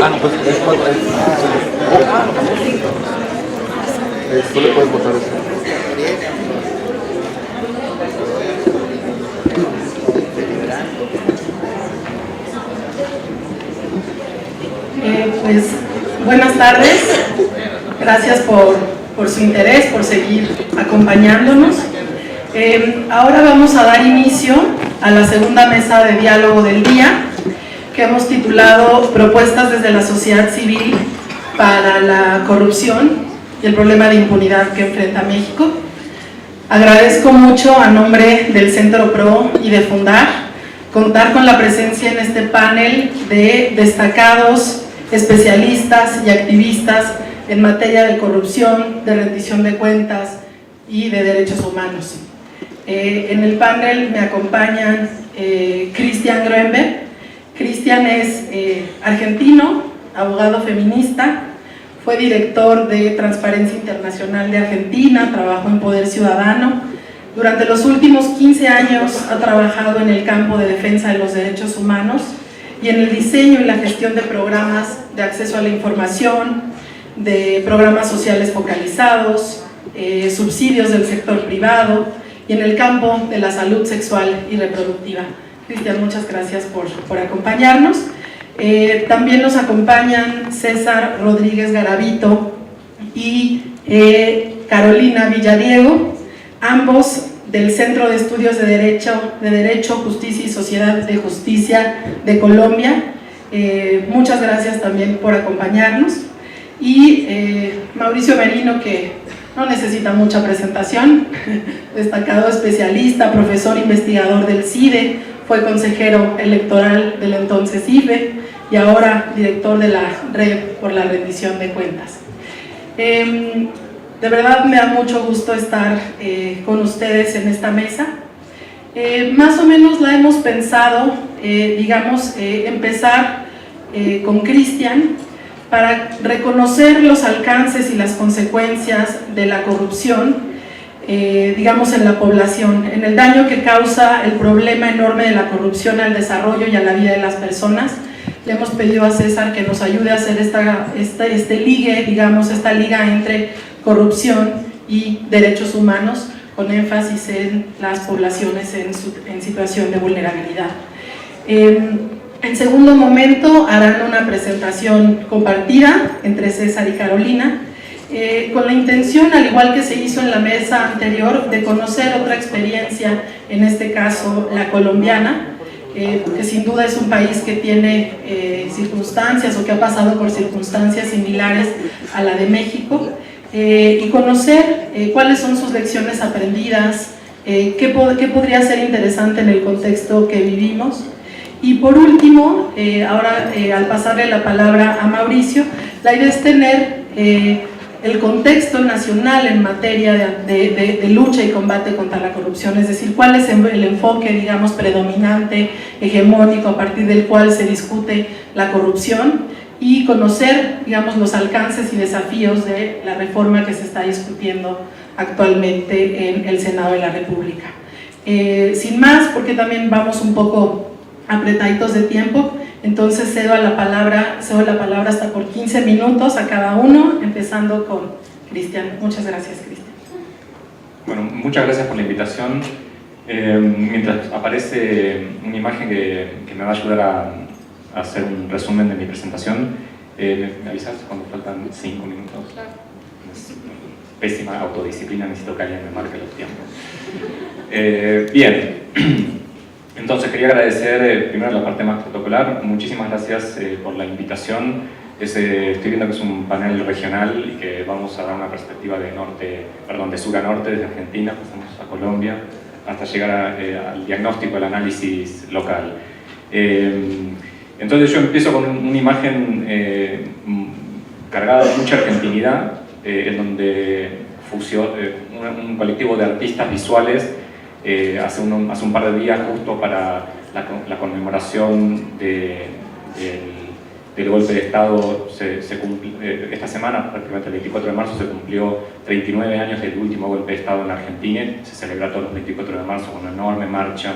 no, pues es 4. Tú le puedes votar eso. Pues buenas tardes, gracias por su interés, por seguir acompañándonos. Ahora vamos a dar inicio a la segunda mesa de diálogo del día, que hemos titulado Propuestas desde la sociedad civil para la corrupción y el problema de impunidad que enfrenta México. Agradezco mucho a nombre del Centro PRO y de Fundar contar con la presencia en este panel de destacados especialistas y activistas en materia de corrupción, de rendición de cuentas y de derechos humanos. En el panel me acompañan Christian Groenberg. Christian es argentino, abogado feminista, fue director de Transparencia Internacional de Argentina, trabajó en Poder Ciudadano. Durante los últimos 15 años ha trabajado en el campo de defensa de los derechos humanos y en el diseño y la gestión de programas de acceso a la información, de programas sociales focalizados, subsidios del sector privado y en el campo de la salud sexual y reproductiva. Cristian, muchas gracias por acompañarnos. También nos acompañan César Rodríguez Garavito y Carolina Villadiego, ambos del Centro de Estudios de Derecho, Justicia y Sociedad de Justicia de Colombia. Muchas gracias también por acompañarnos. Y Mauricio Merino, que no necesita mucha presentación, destacado especialista, profesor investigador del CIDE, fue consejero electoral del entonces IFE y ahora director de la Red por la Rendición de Cuentas. De verdad me da mucho gusto estar con ustedes en esta mesa. Más o menos la hemos pensado, empezar con Christian para reconocer los alcances y las consecuencias de la corrupción, en la población, en el daño que causa el problema enorme de la corrupción al desarrollo y a la vida de las personas. Le hemos pedido a César que nos ayude a hacer esta liga entre corrupción y derechos humanos, con énfasis en las poblaciones en situación de vulnerabilidad. En segundo momento harán una presentación compartida entre César y Carolina, con la intención, al igual que se hizo en la mesa anterior, de conocer otra experiencia, en este caso la colombiana, que sin duda es un país que tiene circunstancias o que ha pasado por circunstancias similares a la de México, y conocer cuáles son sus lecciones aprendidas, qué podría ser interesante en el contexto que vivimos. Y por último, ahora al pasarle la palabra a Mauricio, la idea es tener el contexto nacional en materia de lucha y combate contra la corrupción, es decir, cuál es el enfoque, predominante, hegemónico, a partir del cual se discute la corrupción, y conocer, los alcances y desafíos de la reforma que se está discutiendo actualmente en el Senado de la República. Sin más, porque también vamos un poco apretaditos de tiempo, entonces cedo la palabra hasta por 15 minutos a cada uno, empezando con Christian. Muchas gracias, Christian. Bueno, muchas gracias por la invitación. Mientras aparece una imagen que me va a ayudar a hacer un resumen de mi presentación, ¿me avisas cuando faltan 5 minutos? Claro. Es pésima autodisciplina, necesito que alguien me marque los tiempos. Bien. Entonces quería agradecer primero la parte más protocolar. Muchísimas gracias por la invitación. Estoy viendo que es un panel regional y que vamos a dar una perspectiva de sur a norte, desde Argentina, pasamos a Colombia, hasta llegar al diagnóstico, al análisis local. Entonces yo empiezo con una imagen cargada de mucha argentinidad, en donde un colectivo de artistas visuales hace un par de días, justo para la conmemoración del golpe de Estado, esta semana, prácticamente el 24 de marzo, se cumplió 39 años del último golpe de Estado en Argentina. Se celebra todos los 24 de marzo con una enorme marcha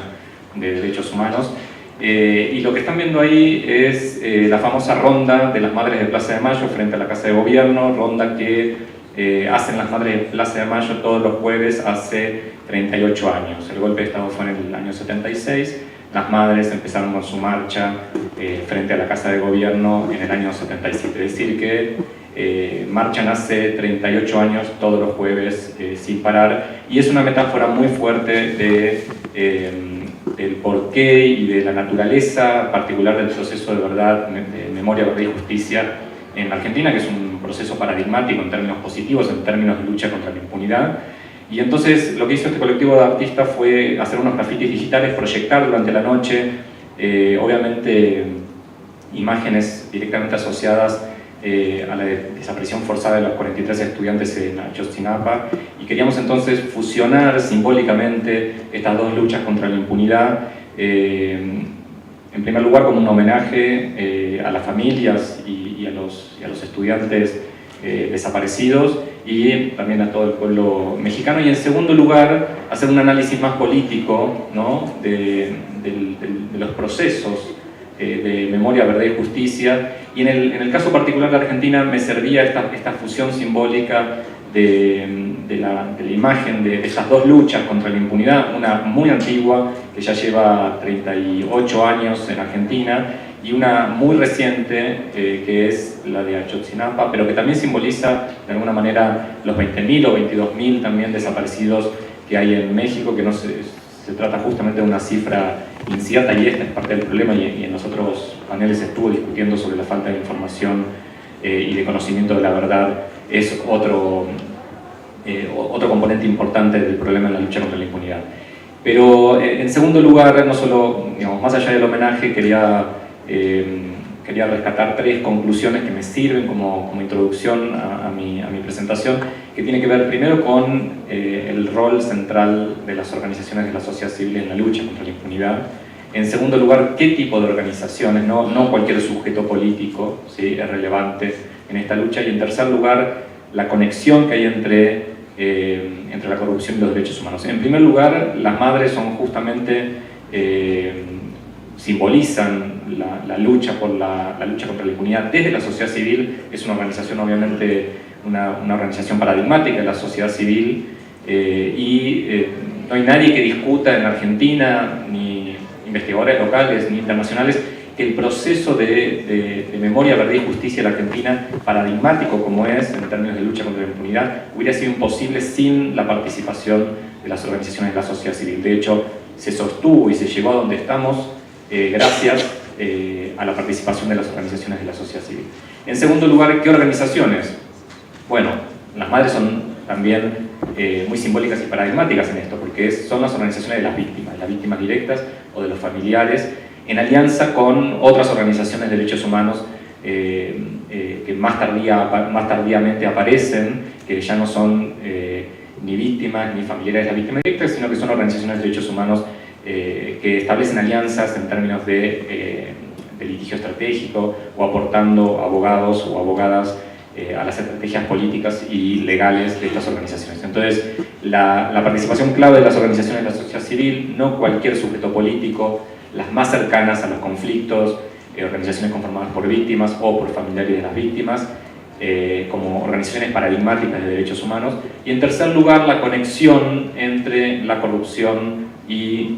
de derechos humanos. Y lo que están viendo ahí es la famosa ronda de las Madres de Plaza de Mayo frente a la Casa de Gobierno, ronda que hacen las Madres de Plaza de Mayo todos los jueves hace 38 años. El golpe de Estado fue en el año 76, las Madres empezaron con su marcha frente a la Casa de Gobierno en el año 77, es decir que marchan hace 38 años todos los jueves sin parar, y es una metáfora muy fuerte del porqué y de la naturaleza particular del proceso de verdad, de memoria, verdad y justicia en Argentina, que es un proceso paradigmático en términos positivos, en términos de lucha contra la impunidad. Y entonces lo que hizo este colectivo de artistas fue hacer unos grafitis digitales, proyectar durante la noche, obviamente imágenes directamente asociadas a la desaparición forzada de los 43 estudiantes en Ayotzinapa, y queríamos entonces fusionar simbólicamente estas dos luchas contra la impunidad, en primer lugar como un homenaje a las familias y a los estudiantes desaparecidos, y también a todo el pueblo mexicano, y en segundo lugar hacer un análisis más político, ¿no?, de los procesos de memoria, verdad y justicia. Y en el caso particular de Argentina me servía esta fusión simbólica de la imagen de estas dos luchas contra la impunidad, una muy antigua que ya lleva 38 años en Argentina, y una muy reciente que es la de Ayotzinapa, pero que también simboliza de alguna manera los 20.000 o 22.000 también desaparecidos que hay en México, que no se trata justamente de una cifra incierta, y esta es parte del problema, y en los otros paneles estuvo discutiendo sobre la falta de información y de conocimiento de la verdad. Es otro componente importante del problema en la lucha contra la impunidad. Pero en segundo lugar, no solo, digamos, más allá del homenaje, quería rescatar tres conclusiones que me sirven como introducción a mi presentación, que tiene que ver primero con el rol central de las organizaciones de la sociedad civil en la lucha contra la impunidad. En segundo lugar, qué tipo de organizaciones, no cualquier sujeto político, ¿sí?, es relevante en esta lucha. Y en tercer lugar, la conexión que hay entre la corrupción y los derechos humanos. En primer lugar, las madres son justamente, simbolizan la lucha la lucha contra la impunidad desde la sociedad civil. Es una organización, obviamente, una organización paradigmática de la sociedad civil, no hay nadie que discuta en Argentina, ni investigadores locales ni internacionales, que el proceso de memoria, verdad y justicia en la Argentina, paradigmático como es en términos de lucha contra la impunidad, hubiera sido imposible sin la participación de las organizaciones de la sociedad civil. De hecho, se sostuvo y se llegó a donde estamos gracias a la participación de las organizaciones de la sociedad civil. En segundo lugar, ¿qué organizaciones? Bueno, las madres son también muy simbólicas y paradigmáticas en esto, porque son las organizaciones de las víctimas directas o de los familiares, en alianza con otras organizaciones de derechos humanos que más tardíamente aparecen, que ya no son ni víctimas ni familiares de las víctimas directas, sino que son organizaciones de derechos humanos que establecen alianzas en términos de litigio estratégico, o aportando abogados o abogadas a las estrategias políticas y legales de estas organizaciones. Entonces, la participación clave de las organizaciones de la sociedad civil, no cualquier sujeto político, las más cercanas a los conflictos, organizaciones conformadas por víctimas o por familiares de las víctimas, como organizaciones paradigmáticas de derechos humanos. Y en tercer lugar, la conexión entre la corrupción y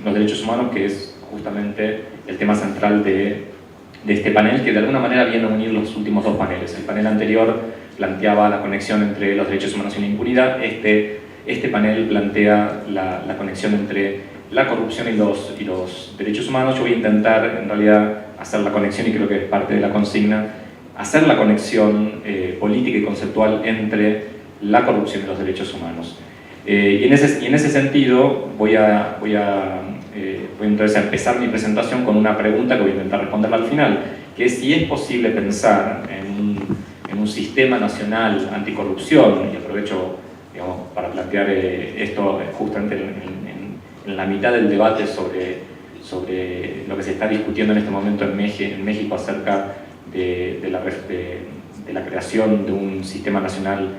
los derechos humanos, que es justamente el tema central de este panel, que de alguna manera viene a unir los últimos dos paneles. El panel anterior planteaba la conexión entre los derechos humanos y la impunidad. Este panel plantea la conexión entre la corrupción y los derechos humanos. Yo voy a intentar, en realidad, hacer la conexión, y creo que es parte de la consigna, hacer la conexión política y conceptual entre la corrupción y los derechos humanos. Y en ese sentido voy entonces a empezar mi presentación con una pregunta que voy a intentar responderla al final, que es si es posible pensar en un sistema nacional anticorrupción, y aprovecho, digamos, para plantear esto justamente en la mitad del debate sobre lo que se está discutiendo en este momento en México acerca de la creación de un sistema nacional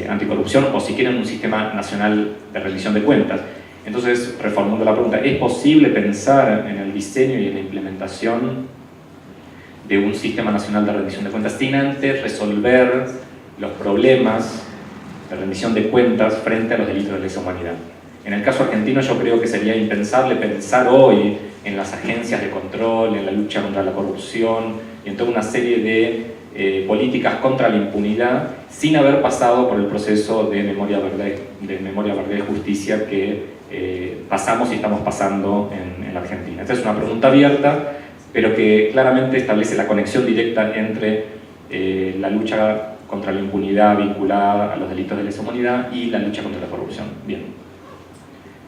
anticorrupción, o si quieren un sistema nacional de rendición de cuentas. Entonces, reformulando la pregunta, ¿es posible pensar en el diseño y en la implementación de un sistema nacional de rendición de cuentas sin antes resolver los problemas de rendición de cuentas frente a los delitos de lesa humanidad? En el caso argentino yo creo que sería impensable pensar hoy en las agencias de control, en la lucha contra la corrupción y en toda una serie de políticas contra la impunidad sin haber pasado por el proceso de memoria, verdad y justicia que pasamos y estamos pasando en la Argentina. Esta es una pregunta abierta, pero que claramente establece la conexión directa entre la lucha contra la impunidad vinculada a los delitos de lesa humanidad y la lucha contra la corrupción. Bien.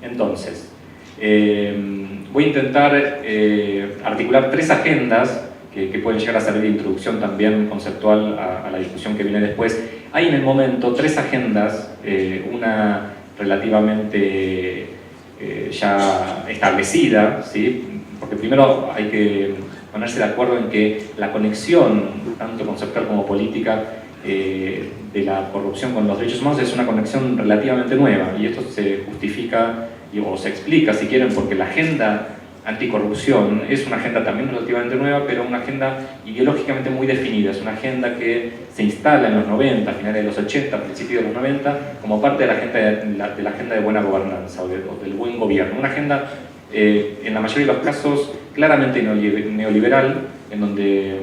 Entonces, voy a intentar articular tres agendas que pueden llegar a servir de introducción también conceptual a la discusión que viene después. Hay en el momento tres agendas, una relativamente ya establecida, ¿sí? Porque primero hay que ponerse de acuerdo en que la conexión, tanto conceptual como política, de la corrupción con los derechos humanos es una conexión relativamente nueva, y esto se justifica o se explica, si quieren, porque la agenda anticorrupción es una agenda también relativamente nueva, pero una agenda ideológicamente muy definida. Es una agenda que se instala en los 90, a finales de los 80, principios de los 90, como parte de la agenda de buena gobernanza o del buen gobierno. Una agenda, en la mayoría de los casos, claramente neoliberal, en donde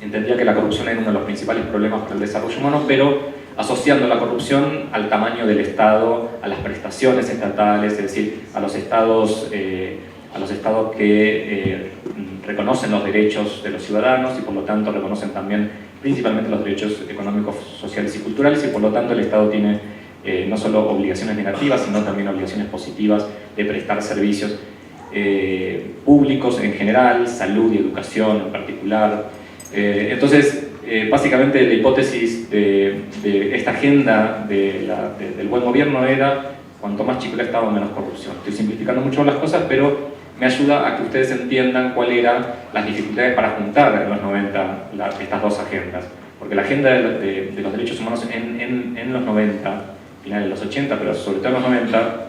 entendía que la corrupción era uno de los principales problemas para el desarrollo humano, pero asociando la corrupción al tamaño del Estado, a las prestaciones estatales, es decir, a los estados que reconocen los derechos de los ciudadanos y por lo tanto reconocen también principalmente los derechos económicos, sociales y culturales, y por lo tanto el Estado tiene no solo obligaciones negativas, sino también obligaciones positivas de prestar servicios públicos en general, salud y educación en particular. Entonces, básicamente la hipótesis de esta agenda del buen gobierno era: cuanto más chico el Estado, menos corrupción. Estoy simplificando mucho las cosas, pero me ayuda a que ustedes entiendan cuáles eran las dificultades para juntar en los 90 estas dos agendas. Porque la agenda de los derechos humanos en los 90, finales de los 80, pero sobre todo en los 90,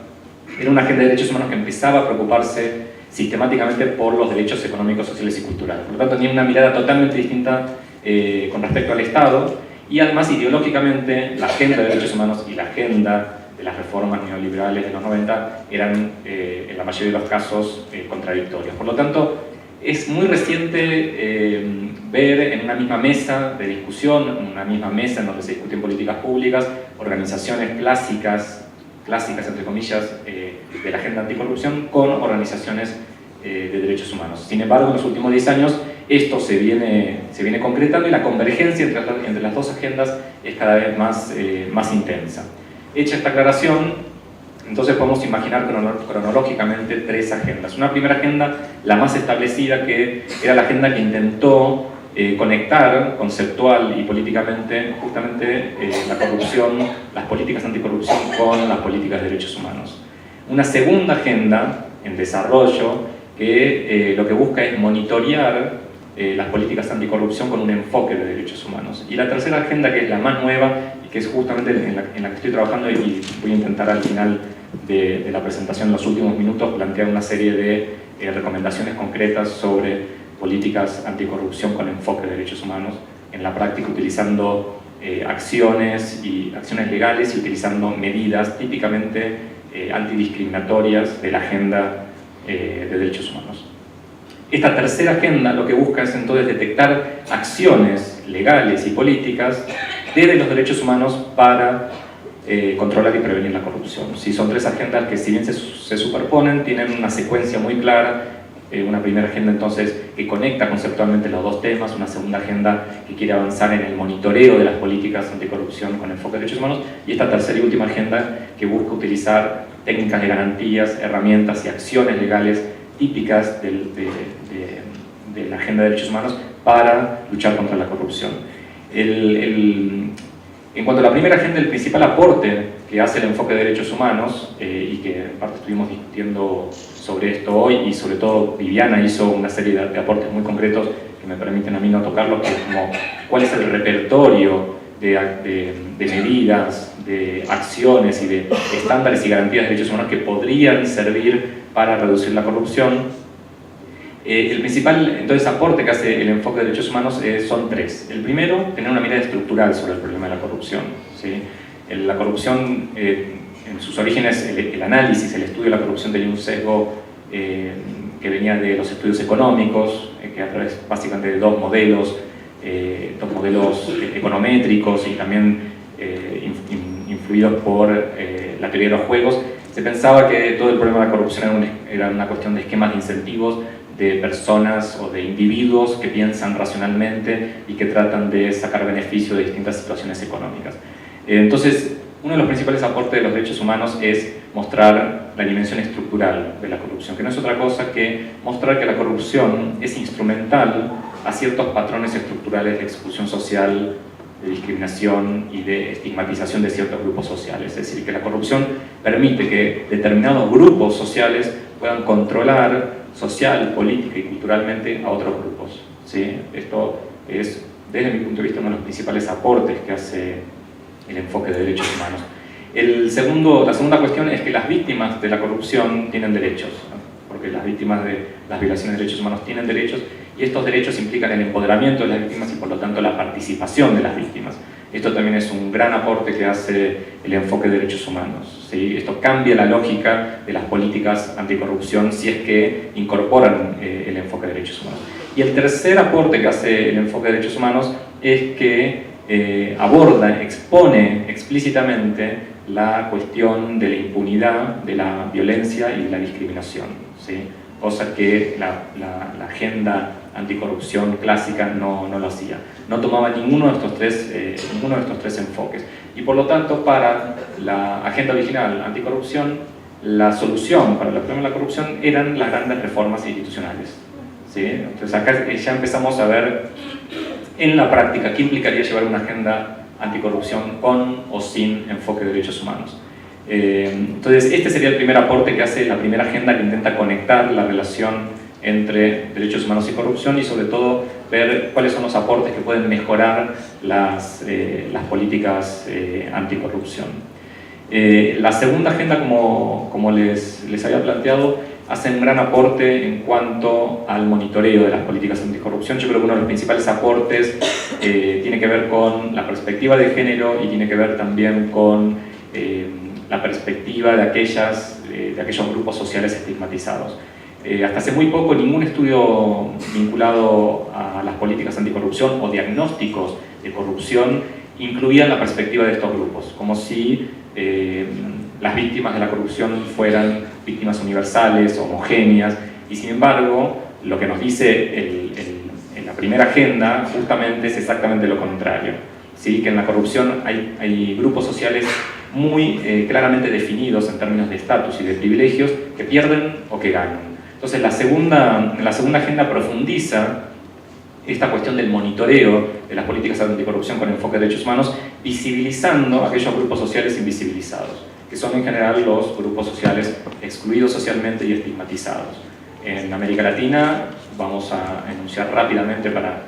era una agenda de derechos humanos que empezaba a preocuparse sistemáticamente por los derechos económicos, sociales y culturales. Por lo tanto, tenía una mirada totalmente distinta con respecto al Estado, y además ideológicamente la agenda de derechos humanos y la agenda de las reformas neoliberales de los 90 eran en la mayoría de los casos contradictorios. Por lo tanto, es muy reciente ver en una misma mesa de discusión, en una misma mesa en donde se discuten políticas públicas, organizaciones clásicas entre comillas, de la agenda anticorrupción con organizaciones de derechos humanos. Sin embargo, en los últimos 10 años esto se viene concretando, y la convergencia entre las dos agendas es cada vez más intensa. Hecha esta aclaración, entonces podemos imaginar cronológicamente tres agendas. Una primera agenda, la más establecida, que era la agenda que intentó conectar conceptual y políticamente justamente la corrupción, las políticas anticorrupción con las políticas de derechos humanos. Una segunda agenda en desarrollo que lo que busca es monitorear las políticas anticorrupción con un enfoque de derechos humanos. Y la tercera agenda, que es la más nueva y que es justamente en la que estoy trabajando, y voy a intentar al final de la presentación, en los últimos minutos, plantear una serie de recomendaciones concretas sobre políticas anticorrupción con enfoque de derechos humanos en la práctica, utilizando acciones legales y utilizando medidas típicamente antidiscriminatorias de la agenda de derechos humanos. Esta tercera agenda lo que busca es entonces detectar acciones legales y políticas desde los derechos humanos para controlar y prevenir la corrupción. Sí, son tres agendas que, si bien se superponen, tienen una secuencia muy clara. Una primera agenda entonces que conecta conceptualmente los dos temas, una segunda agenda que quiere avanzar en el monitoreo de las políticas anticorrupción con enfoque de derechos humanos, y esta tercera y última agenda que busca utilizar técnicas de garantías, herramientas y acciones legales típicas de la agenda de derechos humanos para luchar contra la corrupción. En cuanto a la primera agenda, el principal aporte que hace el enfoque de derechos humanos, y que en parte estuvimos discutiendo sobre esto hoy, y sobre todo Viviana hizo una serie de aportes muy concretos que me permiten a mí no tocarlos, que es como cuál es el repertorio de medidas, de acciones y de estándares y garantías de derechos humanos que podrían servir para reducir la corrupción. El principal entonces aporte que hace el enfoque de derechos humanos son tres. El primero, tener una mirada estructural sobre el problema de la corrupción, ¿sí? La corrupción, en sus orígenes, el análisis, el estudio de la corrupción tenía un sesgo que venía de los estudios económicos, que a través básicamente de dos modelos econométricos y también influidos por la teoría de los juegos, se pensaba que todo el problema de la corrupción era una cuestión de esquemas de incentivos de personas o de individuos que piensan racionalmente y que tratan de sacar beneficio de distintas situaciones económicas. Entonces, uno de los principales aportes de los derechos humanos es mostrar la dimensión estructural de la corrupción, que no es otra cosa que mostrar que la corrupción es instrumental a ciertos patrones estructurales de exclusión social, de discriminación y de estigmatización de ciertos grupos sociales. Es decir, que la corrupción permite que determinados grupos sociales puedan controlar social, política y culturalmente a otros grupos, ¿sí? Esto es, desde mi punto de vista, uno de los principales aportes que hace el enfoque de derechos humanos. La segunda cuestión es que las víctimas de la corrupción tienen derechos, ¿no? Porque las víctimas de las violaciones de derechos humanos tienen derechos, y estos derechos implican el empoderamiento de las víctimas y por lo tanto la participación de las víctimas. Esto también es un gran aporte que hace el enfoque de derechos humanos, ¿sí? Esto cambia la lógica de las políticas anticorrupción si es que incorporan el enfoque de derechos humanos. Y el tercer aporte que hace el enfoque de derechos humanos es que expone explícitamente la cuestión de la impunidad, de la violencia y de la discriminación, ¿sí? Cosa que la agenda anticorrupción clásica no lo hacía. No tomaba ninguno de estos tres enfoques. Y por lo tanto, para la agenda original anticorrupción, la solución para el problema de la corrupción eran las grandes reformas institucionales, ¿sí? Entonces acá ya empezamos a ver en la práctica qué implicaría llevar una agenda anticorrupción con o sin enfoque de derechos humanos. Entonces este sería el primer aporte que hace la primera agenda, que intenta conectar la relación entre derechos humanos y corrupción y sobre todo ver cuáles son los aportes que pueden mejorar las políticas anticorrupción. La segunda agenda, como les había planteado, hace un gran aporte en cuanto al monitoreo de las políticas anticorrupción. Yo creo que uno de los principales aportes tiene que ver con la perspectiva de género y tiene que ver también con la perspectiva de aquellos grupos sociales estigmatizados. Hasta hace muy poco ningún estudio vinculado a las políticas anticorrupción o diagnósticos de corrupción incluían la perspectiva de estos grupos, como si las víctimas de la corrupción fueran víctimas universales, homogéneas, y sin embargo lo que nos dice en la primera agenda justamente es exactamente lo contrario, ¿sí? Que en la corrupción hay grupos sociales muy claramente definidos en términos de estatus y de privilegios que pierden o que ganan. Entonces la segunda agenda profundiza esta cuestión del monitoreo de las políticas anticorrupción con enfoque de derechos humanos, visibilizando aquellos grupos sociales invisibilizados, que son en general los grupos sociales excluidos socialmente y estigmatizados. En América Latina, vamos a enunciar rápidamente para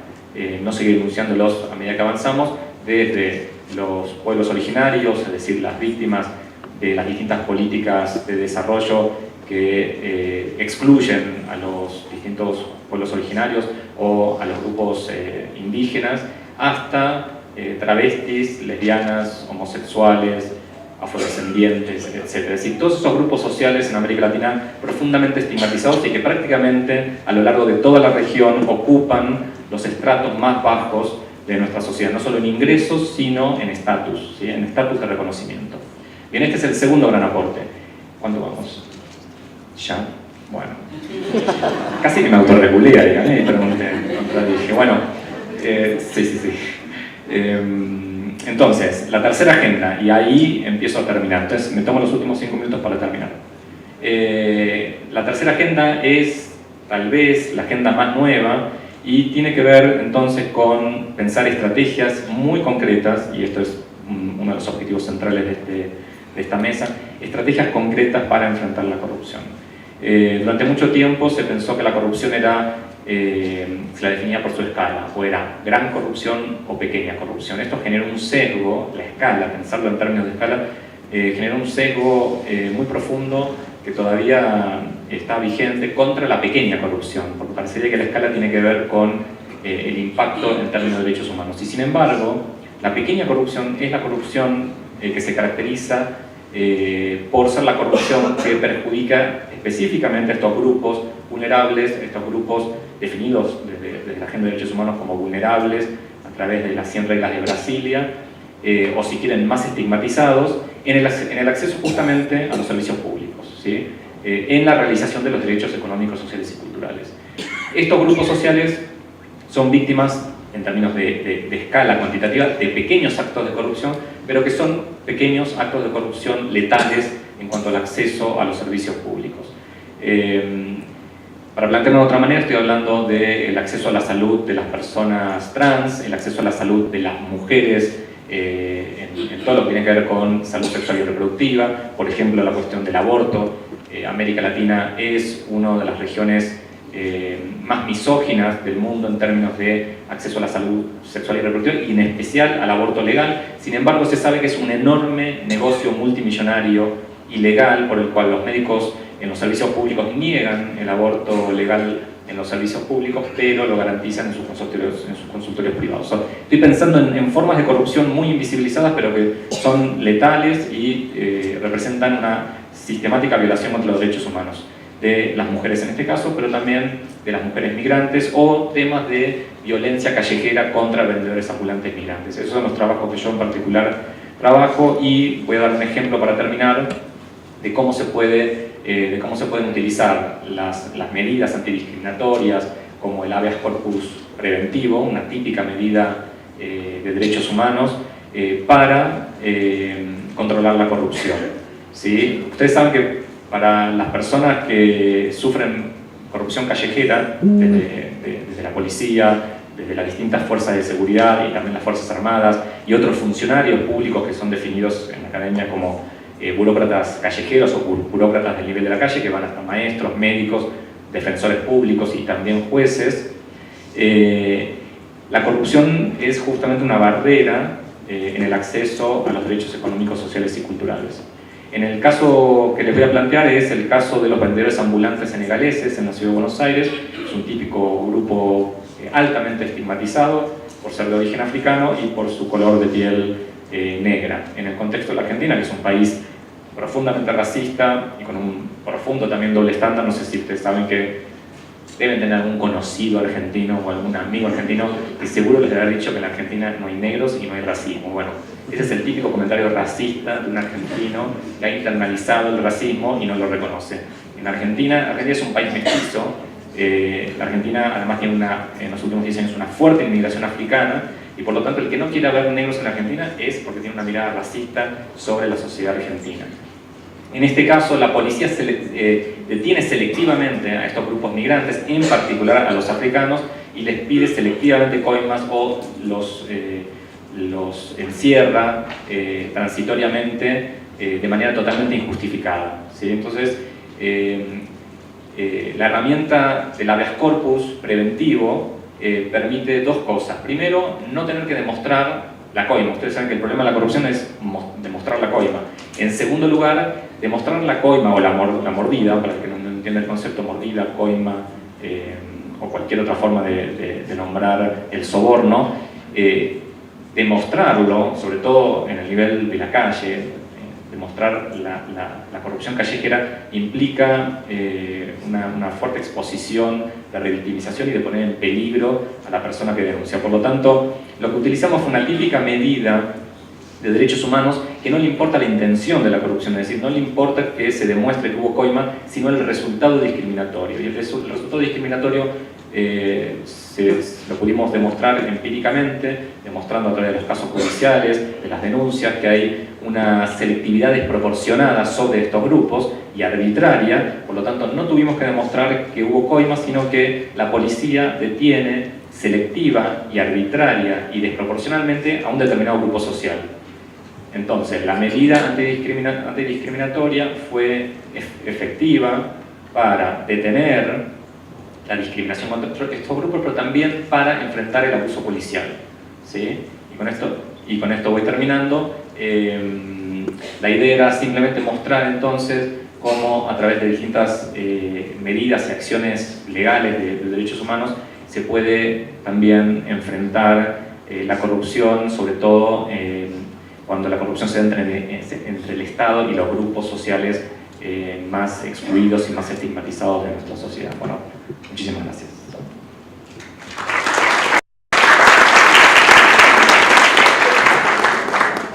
no seguir enunciándolos a medida que avanzamos, desde los pueblos originarios, es decir, las víctimas de las distintas políticas de desarrollo que excluyen a los distintos pueblos originarios o a los grupos indígenas, hasta travestis, lesbianas, homosexuales, afrodescendientes, etc. Es decir, todos esos grupos sociales en América Latina profundamente estigmatizados y que prácticamente a lo largo de toda la región ocupan los estratos más bajos de nuestra sociedad, no solo en ingresos, sino en estatus, ¿sí? En estatus de reconocimiento. Bien, este es el segundo gran aporte. ¿Cuánto vamos? ¿Ya? Bueno. Casi que me autorregulé ahí, ¿eh? Y pregunté, dije, bueno, sí. Entonces, la tercera agenda, y ahí empiezo a terminar. Entonces, me tomo los últimos 5 minutos para terminar. La tercera agenda es, tal vez, la agenda más nueva y tiene que ver, entonces, con pensar estrategias muy concretas, y esto es uno de los objetivos centrales de esta mesa, estrategias concretas para enfrentar la corrupción. Durante mucho tiempo se pensó que la corrupción era se la definía por su escala, o era gran corrupción o pequeña corrupción. Esto genera un sesgo, la escala, pensarlo en términos de escala, genera un sesgo muy profundo que todavía está vigente contra la pequeña corrupción, porque parecería que la escala tiene que ver con el impacto en términos de derechos humanos. Y sin embargo, la pequeña corrupción es la corrupción que se caracteriza por ser la corrupción que perjudica específicamente a estos grupos vulnerables, estos grupos definidos desde la Agenda de Derechos Humanos como vulnerables a través de las 100 reglas de Brasilia, o si quieren más estigmatizados, en el acceso justamente a los servicios públicos, ¿sí? En la realización de los derechos económicos, sociales y culturales. Estos grupos sociales son víctimas, en términos de escala cuantitativa, de pequeños actos de corrupción, pero que son pequeños actos de corrupción letales en cuanto al acceso a los servicios públicos. Para plantearlo de otra manera, estoy hablando del acceso a la salud de las personas trans, el acceso a la salud de las mujeres, en todo lo que tiene que ver con salud sexual y reproductiva, por ejemplo, la cuestión del aborto. América Latina es una de las regiones más misóginas del mundo en términos de acceso a la salud sexual y reproductiva, y en especial al aborto legal. Sin embargo, se sabe que es un enorme negocio multimillonario ilegal por el cual los médicos en los servicios públicos niegan el aborto legal en los servicios públicos, pero lo garantizan en sus consultorios privados. Estoy pensando en formas de corrupción muy invisibilizadas, pero que son letales y representan una sistemática violación contra los derechos humanos de las mujeres en este caso, pero también de las mujeres migrantes, o temas de violencia callejera contra vendedores ambulantes migrantes. Esos son los trabajos que yo en particular trabajo, y voy a dar un ejemplo para terminar de cómo se pueden utilizar las medidas antidiscriminatorias, como el habeas corpus preventivo, una típica medida de derechos humanos, para controlar la corrupción, ¿sí? Ustedes saben que para las personas que sufren corrupción callejera, desde la policía, desde las distintas fuerzas de seguridad y también las Fuerzas Armadas y otros funcionarios públicos que son definidos en la academia como burócratas callejeros o burócratas del nivel de la calle, que van hasta maestros, médicos, defensores públicos y también jueces, la corrupción es justamente una barrera en el acceso a los derechos económicos, sociales y culturales. En el caso que les voy a plantear es el caso de los vendedores ambulantes senegaleses en la ciudad de Buenos Aires. Es un típico grupo altamente estigmatizado por ser de origen africano y por su color de piel negra. En el contexto de la Argentina, que es un país profundamente racista y con un profundo también doble estándar, no sé si ustedes saben que deben tener algún conocido argentino o algún amigo argentino que seguro les habrá dicho que en la Argentina no hay negros y no hay racismo. Bueno, ese es el típico comentario racista de un argentino que ha internalizado el racismo y no lo reconoce. En Argentina es un país mestizo. La Argentina además tiene en los últimos 10 años una fuerte inmigración africana, y por lo tanto el que no quiera ver negros en la Argentina es porque tiene una mirada racista sobre la sociedad argentina. En este caso, la policía detiene selectivamente a estos grupos migrantes, en particular a los africanos, y les pide selectivamente coimas o los encierra transitoriamente de manera totalmente injustificada, ¿sí? Entonces, la herramienta del habeas corpus preventivo permite dos cosas. Primero, no tener que demostrar la coima. Ustedes saben que el problema de la corrupción es demostrar la coima. En segundo lugar, demostrar la coima o la mordida, para el que no entienda el concepto, mordida, coima o cualquier otra forma de nombrar el soborno, demostrarlo, sobre todo en el nivel de la calle. Demostrar la corrupción callejera implica una fuerte exposición, de revictimización y de poner en peligro a la persona que denuncia. Por lo tanto, lo que utilizamos fue una típica medida de derechos humanos que no le importa la intención de la corrupción, es decir, no le importa que se demuestre que hubo coima, sino el resultado discriminatorio. Y el resultado discriminatorio lo pudimos demostrar empíricamente, demostrando a través de los casos judiciales, de las denuncias, que hay una selectividad desproporcionada sobre estos grupos y arbitraria. Por lo tanto, no tuvimos que demostrar que hubo coima, sino que la policía detiene selectiva y arbitraria y desproporcionalmente a un determinado grupo social. Entonces, la medida antidiscriminatoria fue efectiva para detener la discriminación contra estos grupos, pero también para enfrentar el abuso policial, ¿sí? Y con esto voy terminando. La idea era simplemente mostrar entonces cómo a través de distintas medidas y acciones legales de derechos humanos se puede también enfrentar la corrupción, sobre todo cuando la corrupción se da entre el Estado y los grupos sociales más excluidos y más estigmatizados de nuestra sociedad. Bueno, muchísimas gracias.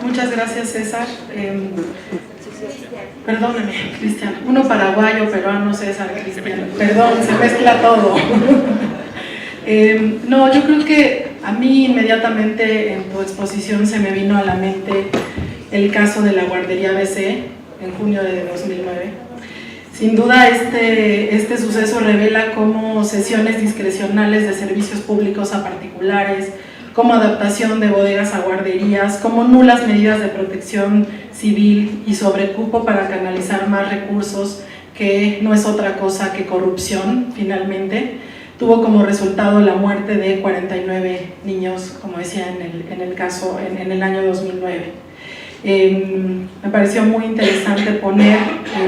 Muchas gracias, César. Perdóname, Cristian. Uno paraguayo, peruano, César, Cristian. Perdón, se mezcla todo. No, yo creo que a mí inmediatamente en tu exposición se me vino a la mente el caso de la guardería ABC en junio de 2009. Sin duda este suceso revela cómo cesiones discrecionales de servicios públicos a particulares, como adaptación de bodegas a guarderías, como nulas medidas de protección civil y sobrecupo para canalizar más recursos, que no es otra cosa que corrupción finalmente, tuvo como resultado la muerte de 49 niños, como decía en el caso, en el año 2009. Me pareció muy interesante poner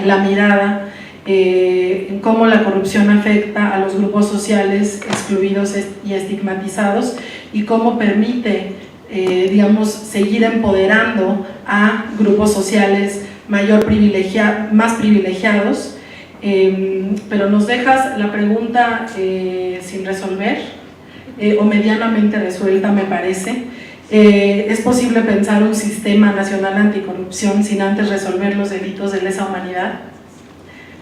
la mirada en cómo la corrupción afecta a los grupos sociales excluidos y estigmatizados y cómo permite, digamos, seguir empoderando a grupos sociales más privilegiados. Pero nos dejas la pregunta sin resolver o medianamente resuelta, me parece. ¿Es posible pensar un sistema nacional anticorrupción sin antes resolver los delitos de lesa humanidad?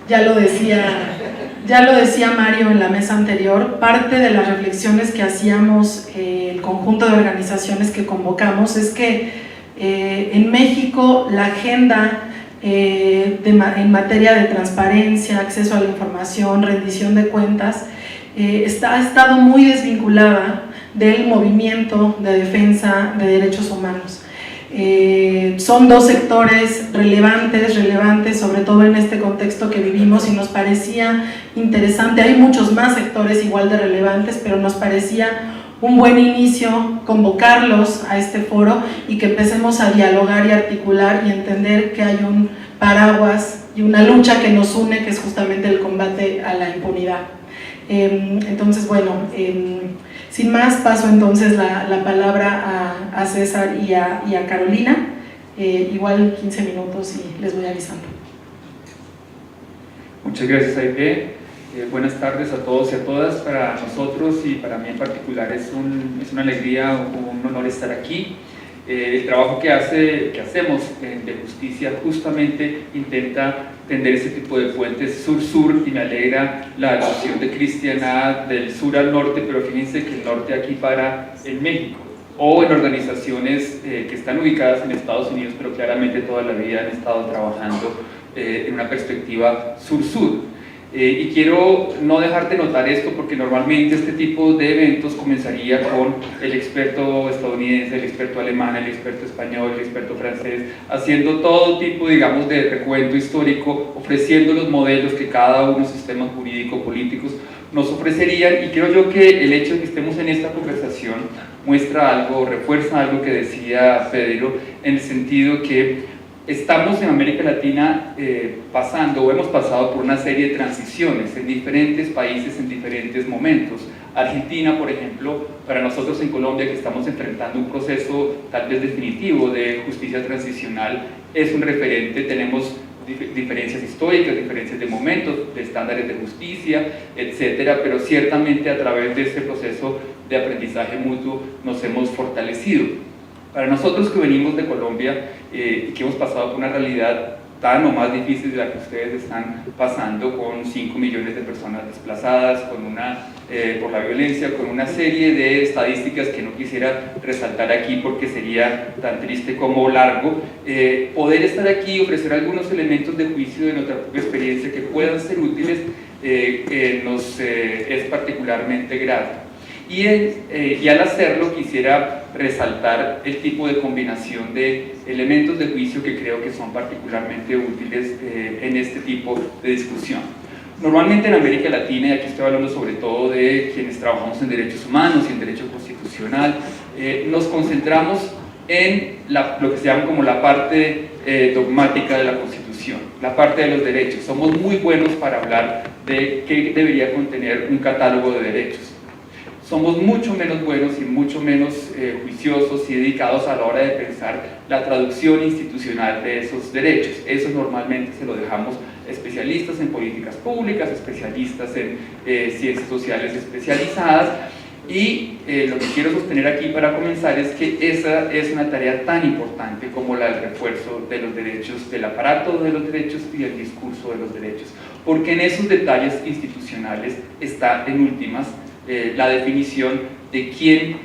Ya lo decía Mario en la mesa anterior. Parte de las reflexiones que hacíamos el conjunto de organizaciones que convocamos es que en México la agenda en materia de transparencia, acceso a la información, rendición de cuentas, ha estado muy desvinculada del movimiento de defensa de derechos humanos. Son dos sectores relevantes, sobre todo en este contexto que vivimos, y nos parecía interesante. Hay muchos más sectores igual de relevantes, pero nos parecía un buen inicio convocarlos a este foro y que empecemos a dialogar y articular y entender que hay un paraguas y una lucha que nos une, que es justamente el combate a la impunidad. Entonces, bueno, sin más paso entonces la palabra a César y a Carolina, igual 15 minutos y les voy avisando. Muchas gracias, Aide. Buenas tardes a todos y a todas. Para nosotros y para mí en particular es una alegría, un honor estar aquí. El trabajo que hacemos de justicia justamente intenta tender ese tipo de puentes sur-sur, y me alegra la alusión de Cristiana del sur al norte, pero fíjense que el norte aquí para en México, o en organizaciones que están ubicadas en Estados Unidos, pero claramente toda la vida han estado trabajando en una perspectiva sur-sur. Y quiero no dejar de notar esto, porque normalmente este tipo de eventos comenzaría con el experto estadounidense, el experto alemán, el experto español, el experto francés, haciendo todo tipo, digamos, de recuento histórico, ofreciendo los modelos que cada uno, sistemas jurídico-políticos, nos ofrecerían. Y creo yo que el hecho de que estemos en esta conversación muestra algo, refuerza algo que decía Pedro, en el sentido que estamos en América Latina pasando o hemos pasado por una serie de transiciones en diferentes países en diferentes momentos. Argentina, por ejemplo, para nosotros en Colombia, que estamos enfrentando un proceso tal vez definitivo de justicia transicional, es un referente. Tenemos diferencias históricas, diferencias de momentos, de estándares de justicia, etcétera, pero ciertamente a través de este proceso de aprendizaje mutuo nos hemos fortalecido. Para nosotros que venimos de Colombia y que hemos pasado por una realidad tan o más difícil de la que ustedes están pasando, con 5 millones de personas desplazadas, por la violencia, con una serie de estadísticas que no quisiera resaltar aquí porque sería tan triste como largo, poder estar aquí y ofrecer algunos elementos de juicio de nuestra propia experiencia que puedan ser útiles nos es particularmente grato. Y al hacerlo quisiera resaltar el tipo de combinación de elementos de juicio que creo que son particularmente útiles en este tipo de discusión. Normalmente en América Latina, y aquí estoy hablando sobre todo de quienes trabajamos en derechos humanos y en derecho constitucional, nos concentramos en lo que se llama como la parte dogmática de la Constitución, la parte de los derechos. Somos muy buenos para hablar de qué debería contener un catálogo de derechos. Somos mucho menos buenos y mucho menos juiciosos y dedicados a la hora de pensar la traducción institucional de esos derechos. Eso normalmente se lo dejamos a especialistas en políticas públicas, especialistas en ciencias sociales especializadas, y lo que quiero sostener aquí para comenzar es que esa es una tarea tan importante como la del refuerzo de los derechos, del aparato de los derechos y el discurso de los derechos, porque en esos detalles institucionales está en últimas la definición de quién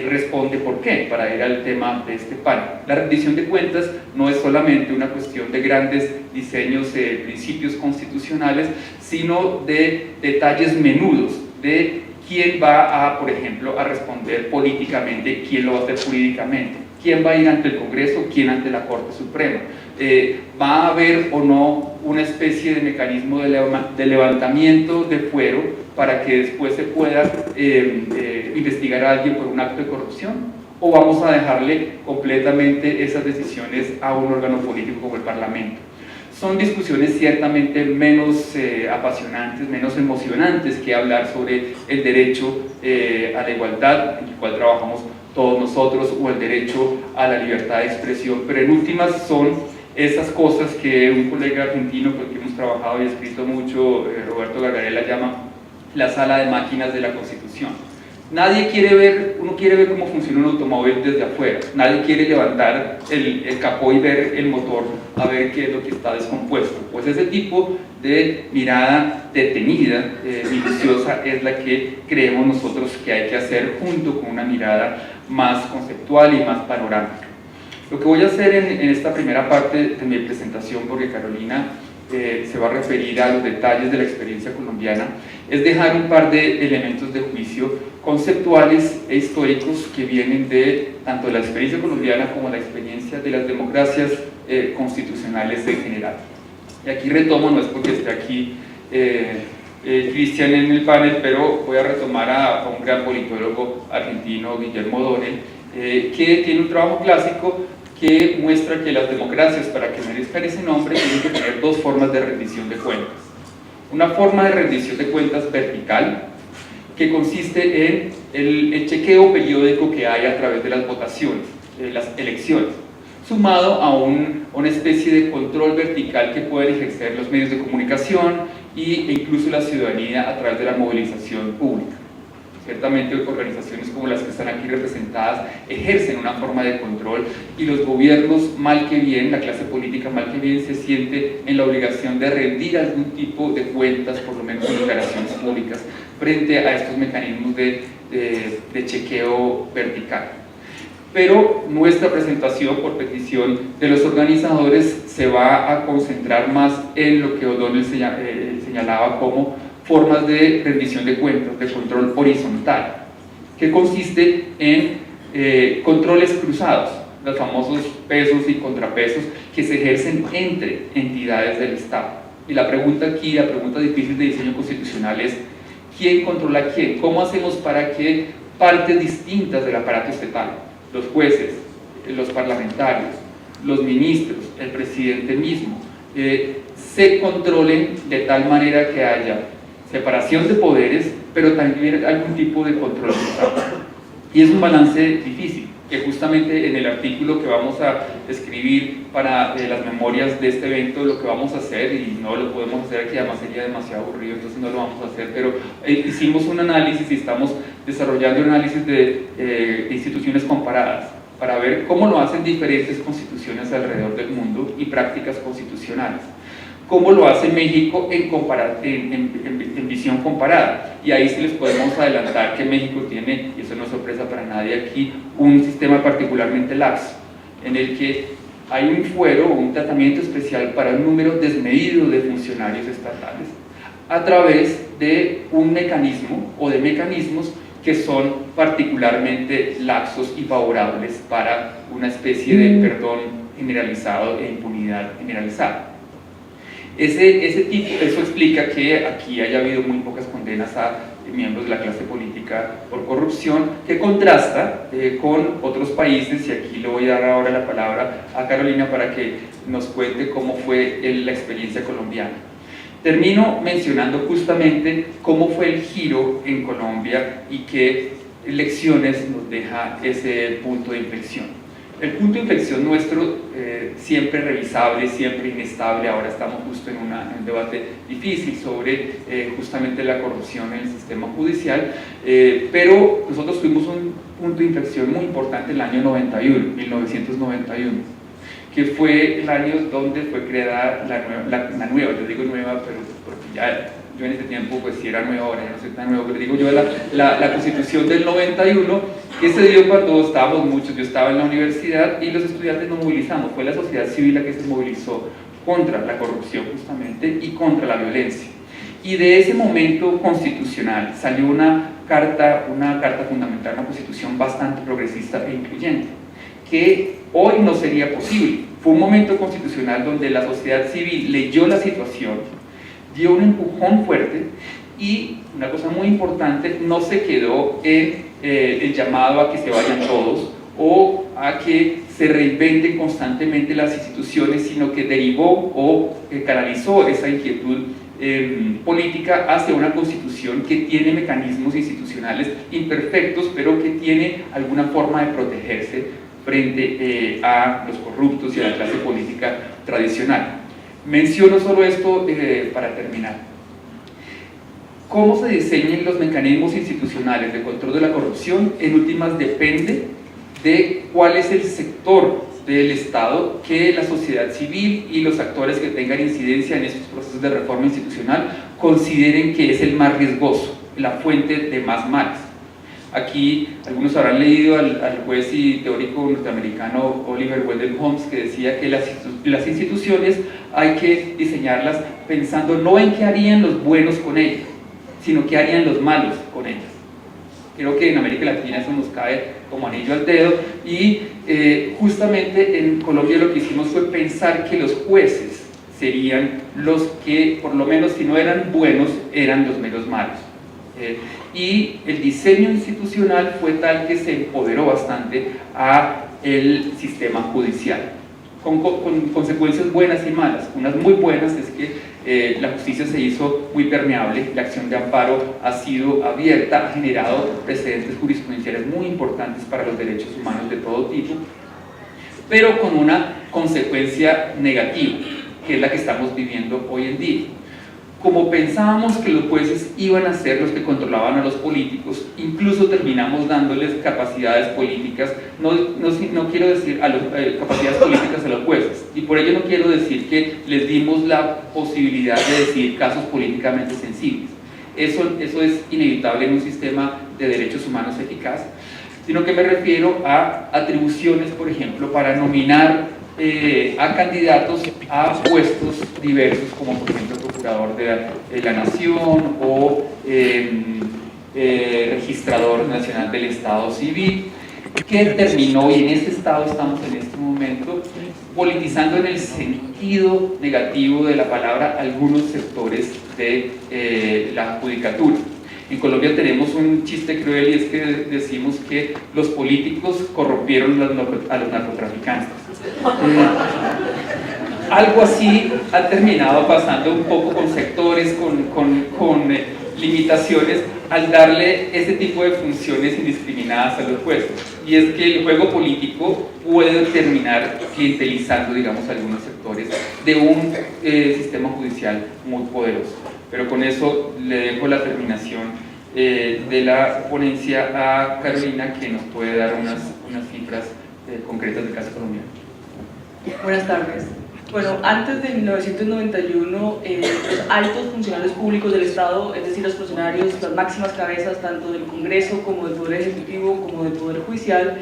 responde por qué, para ir al tema de este panel. La rendición de cuentas no es solamente una cuestión de grandes diseños, principios constitucionales, sino de detalles menudos, de quién va a, por ejemplo, a responder políticamente, quién lo va a hacer jurídicamente, quién va a ir ante el Congreso, quién ante la Corte Suprema. ¿Va a haber o no una especie de mecanismo de levantamiento de fuero para que después se pueda investigar a alguien por un acto de corrupción? ¿O vamos a dejarle completamente esas decisiones a un órgano político como el Parlamento? Son discusiones ciertamente menos apasionantes, menos emocionantes que hablar sobre el derecho a la igualdad, en el cual trabajamos todos nosotros, o el derecho a la libertad de expresión, pero en últimas son esas cosas que un colega argentino con el que hemos trabajado y escrito mucho, Roberto Gargarella, llama la sala de máquinas de la Constitución. Nadie quiere ver, uno quiere ver cómo funciona un automóvil desde afuera, nadie quiere levantar el capó y ver el motor a ver qué es lo que está descompuesto. Pues ese tipo de mirada detenida, minuciosa, es la que creemos nosotros que hay que hacer junto con una mirada más conceptual y más panorámica. Lo que voy a hacer en esta primera parte de mi presentación, porque Carolina se va a referir a los detalles de la experiencia colombiana, es dejar un par de elementos de juicio conceptuales e históricos que vienen de tanto de la experiencia colombiana como la experiencia de las democracias constitucionales en general. Y aquí retomo, no es porque esté aquí Cristian en el panel, pero voy a retomar a un gran politólogo argentino, Guillermo Donel, que tiene un trabajo clásico que muestra que las democracias, para que merezcan ese nombre, tienen que tener dos formas de rendición de cuentas. Una forma de rendición de cuentas vertical, que consiste en el chequeo periódico que hay a través de las votaciones, de las elecciones, sumado a una especie de control vertical que pueden ejercer los medios de comunicación e incluso la ciudadanía a través de la movilización pública. Ciertamente organizaciones como las que están aquí representadas ejercen una forma de control, y los gobiernos, mal que bien, la clase política mal que bien, se siente en la obligación de rendir algún tipo de cuentas, por lo menos en declaraciones públicas, frente a estos mecanismos de chequeo vertical. Pero nuestra presentación, por petición de los organizadores, se va a concentrar más en lo que O'Donnell señalaba como formas de rendición de cuentas, de control horizontal, que consiste en controles cruzados, los famosos pesos y contrapesos que se ejercen entre entidades del Estado. Y la pregunta aquí, la pregunta difícil de diseño constitucional es: ¿quién controla a quién? ¿Cómo hacemos para que partes distintas del aparato estatal, los jueces, los parlamentarios, los ministros, el presidente mismo, se controlen de tal manera que haya separación de poderes, pero también algún tipo de control social? Y es un balance difícil, que justamente en el artículo que vamos a escribir para las memorias de este evento, lo que vamos a hacer, y no lo podemos hacer aquí, además sería demasiado aburrido, entonces no lo vamos a hacer, pero hicimos un análisis y estamos desarrollando un análisis de instituciones comparadas, para ver cómo lo hacen diferentes constituciones alrededor del mundo y prácticas constitucionales. Cómo lo hace México en visión comparada. Y ahí sí les podemos adelantar que México tiene, y eso no es sorpresa para nadie aquí, un sistema particularmente laxo, en el que hay un fuero o un tratamiento especial para un número desmedido de funcionarios estatales, a través de un mecanismo o de mecanismos que son particularmente laxos y favorables para una especie de perdón generalizado e impunidad generalizada. Eso explica que aquí haya habido muy pocas condenas a miembros de la clase política por corrupción, que contrasta con otros países, y aquí le voy a dar ahora la palabra a Carolina para que nos cuente cómo fue la experiencia colombiana. Termino mencionando justamente cómo fue el giro en Colombia y qué lecciones nos deja ese punto de inflexión. El punto de inflexión nuestro, siempre revisable, siempre inestable, ahora estamos justo en un debate difícil sobre justamente la corrupción en el sistema judicial, pero nosotros tuvimos un punto de inflexión muy importante en el año 1991, que fue el año donde fue creada la nueva, yo digo nueva, pero porque ya yo en ese tiempo pues sí era nueva, ahora ya no soy tan nuevo, pero digo yo la Constitución del 91, que se dio cuando estábamos muchos, yo estaba en la universidad y los estudiantes nos movilizamos, fue la sociedad civil la que se movilizó contra la corrupción justamente y contra la violencia. Y de ese momento constitucional salió una carta fundamental, una constitución bastante progresista e incluyente, que hoy no sería posible. Fue un momento constitucional donde la sociedad civil leyó la situación, dio un empujón fuerte y, una cosa muy importante, no se quedó en el llamado a que se vayan todos o a que se reinventen constantemente las instituciones, sino que derivó o canalizó esa inquietud política hacia una constitución que tiene mecanismos institucionales imperfectos, pero que tiene alguna forma de protegerse frente a los corruptos y a la clase política tradicional. Menciono solo esto para terminar. Cómo se diseñen los mecanismos institucionales de control de la corrupción, en últimas depende de cuál es el sector del Estado que la sociedad civil y los actores que tengan incidencia en estos procesos de reforma institucional consideren que es el más riesgoso, la fuente de más males. Aquí algunos habrán leído al juez y teórico norteamericano Oliver Wendell Holmes, que decía que las instituciones hay que diseñarlas pensando no en qué harían los buenos con ellas, sino qué harían los malos con ellas. Creo que en América Latina eso nos cae como anillo al dedo y justamente en Colombia lo que hicimos fue pensar que los jueces serían los que, por lo menos si no eran buenos, eran los menos malos. Y el diseño institucional fue tal que se empoderó bastante a el sistema judicial, con consecuencias buenas y malas. Unas muy buenas es que la justicia se hizo muy permeable, la acción de amparo ha sido abierta, ha generado precedentes jurisprudenciales muy importantes para los derechos humanos de todo tipo, pero con una consecuencia negativa, que es la que estamos viviendo hoy en día. Como pensábamos que los jueces iban a ser los que controlaban a los políticos, incluso terminamos dándoles capacidades políticas, no quiero decir capacidades políticas a los jueces, y por ello no quiero decir que les dimos la posibilidad de decidir casos políticamente sensibles. Eso es inevitable en un sistema de derechos humanos eficaz, sino que me refiero a atribuciones, por ejemplo, para nominar a candidatos a puestos diversos, como por ejemplo procurador de la Nación o registrador nacional del Estado Civil, que terminó, y en este estado estamos en este momento, politizando en el sentido negativo de la palabra algunos sectores de la judicatura. En Colombia tenemos un chiste cruel y es que decimos que los políticos corrompieron a los narcotraficantes. Algo así ha terminado pasando un poco con sectores, con limitaciones, al darle ese tipo de funciones indiscriminadas a los jueces. Y es que el juego político puede terminar clientelizando, digamos, algunos sectores de un sistema judicial muy poderoso. Pero con eso le dejo la terminación de la ponencia a Carolina, que nos puede dar unas cifras concretas del caso colombiano. Buenas tardes. Bueno, antes de 1991, los altos funcionarios públicos del Estado, es decir, los funcionarios, las máximas cabezas tanto del Congreso como del Poder Ejecutivo como del Poder Judicial,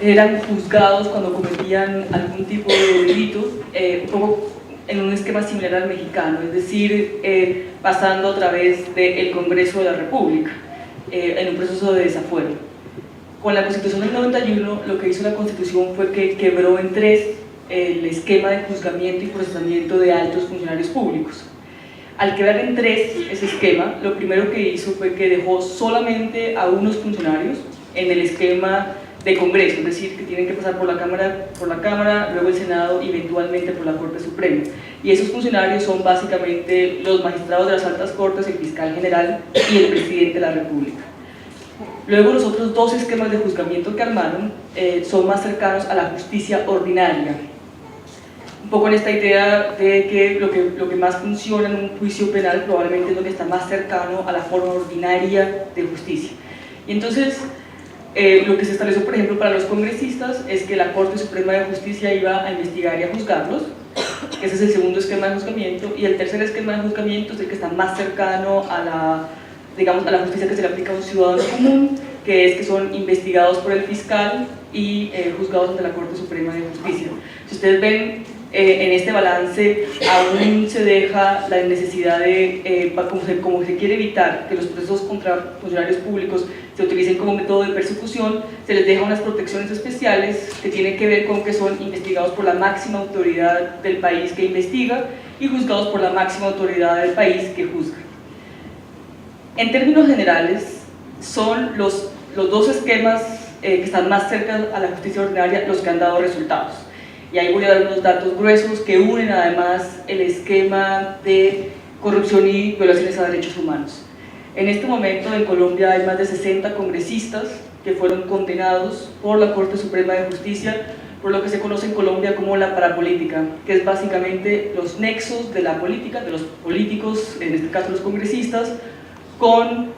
eran juzgados cuando cometían algún tipo de delito, un poco en un esquema similar al mexicano, es decir, pasando a través del Congreso de la República, en un proceso de desafuero. Con la Constitución del 91, lo que hizo la Constitución fue que quebró en tres el esquema de juzgamiento y procesamiento de altos funcionarios públicos. Al quedar en 3 ese esquema, lo primero que hizo fue que dejó solamente a unos funcionarios en el esquema de Congreso, es decir, que tienen que pasar por la Cámara, luego el Senado y eventualmente por la Corte Suprema. Y esos funcionarios son básicamente los magistrados de las altas cortes, el fiscal general y el presidente de la República. Luego los otros 2 esquemas de juzgamiento que armaron son más cercanos a la justicia ordinaria. Un poco en esta idea de que lo que más funciona en un juicio penal probablemente es lo que está más cercano a la forma ordinaria de justicia. Y entonces, lo que se estableció, por ejemplo, para los congresistas es que la Corte Suprema de Justicia iba a investigar y a juzgarlos. Ese es el segundo esquema de juzgamiento. Y el tercer esquema de juzgamiento es el que está más cercano a la justicia que se le aplica a un ciudadano común, que es que son investigados por el fiscal y juzgados ante la Corte Suprema de Justicia. Si ustedes ven, en este balance aún se deja la necesidad de, como se quiere evitar que los procesos contra funcionarios públicos se utilicen como método de persecución, se les deja unas protecciones especiales que tienen que ver con que son investigados por la máxima autoridad del país que investiga y juzgados por la máxima autoridad del país que juzga. En términos generales, son los 2 esquemas que están más cerca a la justicia ordinaria los que han dado resultados. Y ahí voy a dar unos datos gruesos que unen además el esquema de corrupción y violaciones a derechos humanos. En este momento en Colombia hay más de 60 congresistas que fueron condenados por la Corte Suprema de Justicia por lo que se conoce en Colombia como la parapolítica, que es básicamente los nexos de la política, de los políticos, en este caso los congresistas, con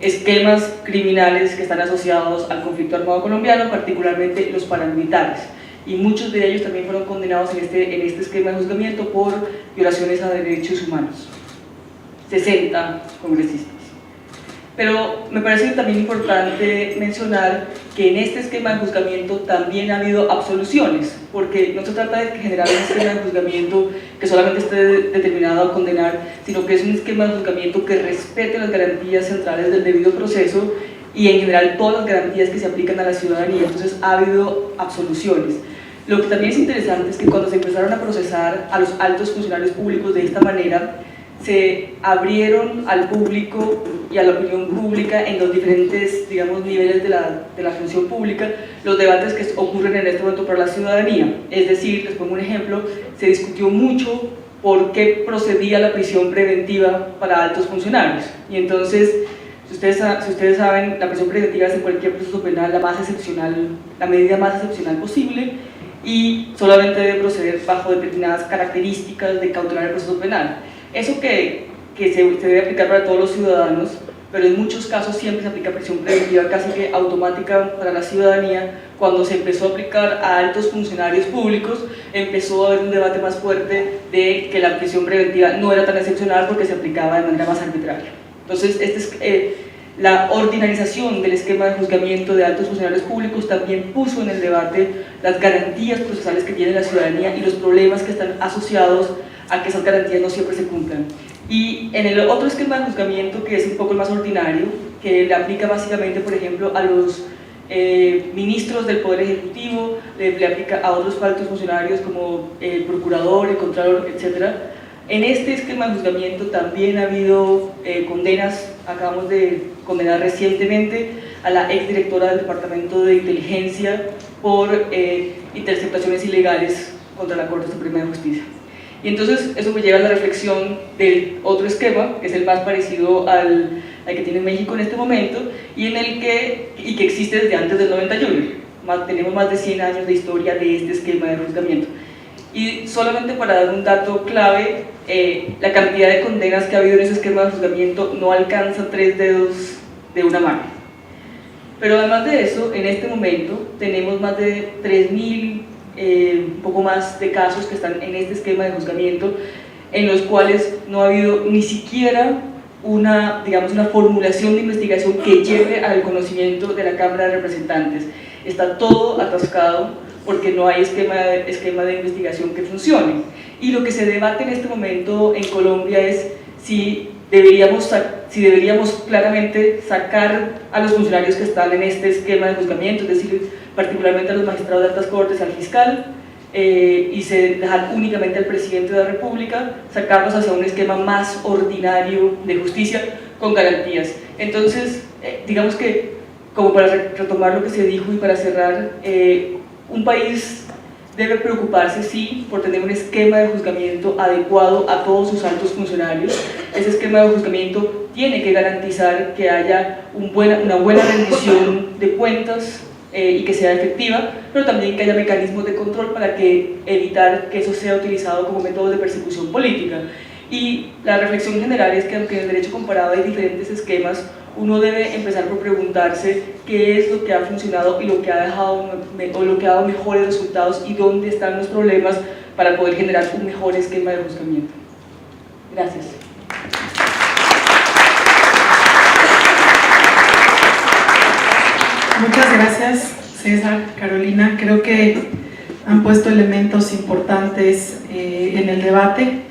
esquemas criminales que están asociados al conflicto armado colombiano, particularmente los paramilitares. Y muchos de ellos también fueron condenados en este esquema de juzgamiento por violaciones a derechos humanos. 60 congresistas. Pero me parece también importante mencionar que en este esquema de juzgamiento también ha habido absoluciones, porque no se trata de generar un esquema de juzgamiento que solamente esté determinado a condenar, sino que es un esquema de juzgamiento que respete las garantías centrales del debido proceso y en general todas las garantías que se aplican a la ciudadanía. Entonces ha habido absoluciones. Lo que también es interesante es que cuando se empezaron a procesar a los altos funcionarios públicos de esta manera, se abrieron al público y a la opinión pública en los diferentes, digamos, niveles de la función pública los debates que ocurren en este momento para la ciudadanía. Es decir, les pongo un ejemplo, se discutió mucho por qué procedía la prisión preventiva para altos funcionarios. Y entonces, si ustedes saben, la prisión preventiva es en cualquier proceso penal la medida más excepcional posible y solamente debe proceder bajo determinadas características de cautelar el proceso penal. Eso que se debe aplicar para todos los ciudadanos, pero en muchos casos siempre se aplica prisión preventiva casi que automática para la ciudadanía. Cuando se empezó a aplicar a altos funcionarios públicos, empezó a haber un debate más fuerte de que la prisión preventiva no era tan excepcional porque se aplicaba de manera más arbitraria. Entonces, la ordinarización del esquema de juzgamiento de altos funcionarios públicos también puso en el debate las garantías procesales que tiene la ciudadanía y los problemas que están asociados a que esas garantías no siempre se cumplan. Y en el otro esquema de juzgamiento, que es un poco el más ordinario, que le aplica básicamente, por ejemplo, a los ministros del Poder Ejecutivo, le aplica a otros altos funcionarios como el procurador, el contralor, etc. En este esquema de juzgamiento también ha habido condenas. Acabamos de condenar recientemente a la exdirectora del Departamento de Inteligencia por interceptaciones ilegales contra la Corte Suprema de Justicia. Y entonces eso me lleva a la reflexión del otro esquema, que es el más parecido al que tiene México en este momento, y que existe desde antes del 91. Tenemos más de 100 años de historia de este esquema de juzgamiento. Y solamente para dar un dato clave, la cantidad de condenas que ha habido en ese esquema de juzgamiento no alcanza 3 dedos de una mano. Pero además de eso, en este momento tenemos más de 3.000, un poco más de casos que están en este esquema de juzgamiento, en los cuales no ha habido ni siquiera una formulación de investigación que lleve al conocimiento de la Cámara de Representantes. Está todo atascado porque no hay esquema de investigación que funcione. Y lo que se debate en este momento en Colombia es si deberíamos claramente sacar a los funcionarios que están en este esquema de juzgamiento, es decir, particularmente a los magistrados de altas cortes, al fiscal, y se dejar únicamente al presidente de la República, sacarlos hacia un esquema más ordinario de justicia con garantías. Entonces, digamos que, como para retomar lo que se dijo y para cerrar, un país debe preocuparse, sí, por tener un esquema de juzgamiento adecuado a todos sus altos funcionarios. Ese esquema de juzgamiento tiene que garantizar que haya una buena rendición de cuentas y que sea efectiva, pero también que haya mecanismos de control para evitar que eso sea utilizado como método de persecución política. Y la reflexión general es que aunque en el derecho comparado hay diferentes esquemas, uno debe empezar por preguntarse qué es lo que ha funcionado y lo que ha dado mejores resultados y dónde están los problemas para poder generar un mejor esquema de juzgamiento. Gracias. Muchas gracias, César, Carolina. Creo que han puesto elementos importantes en el debate.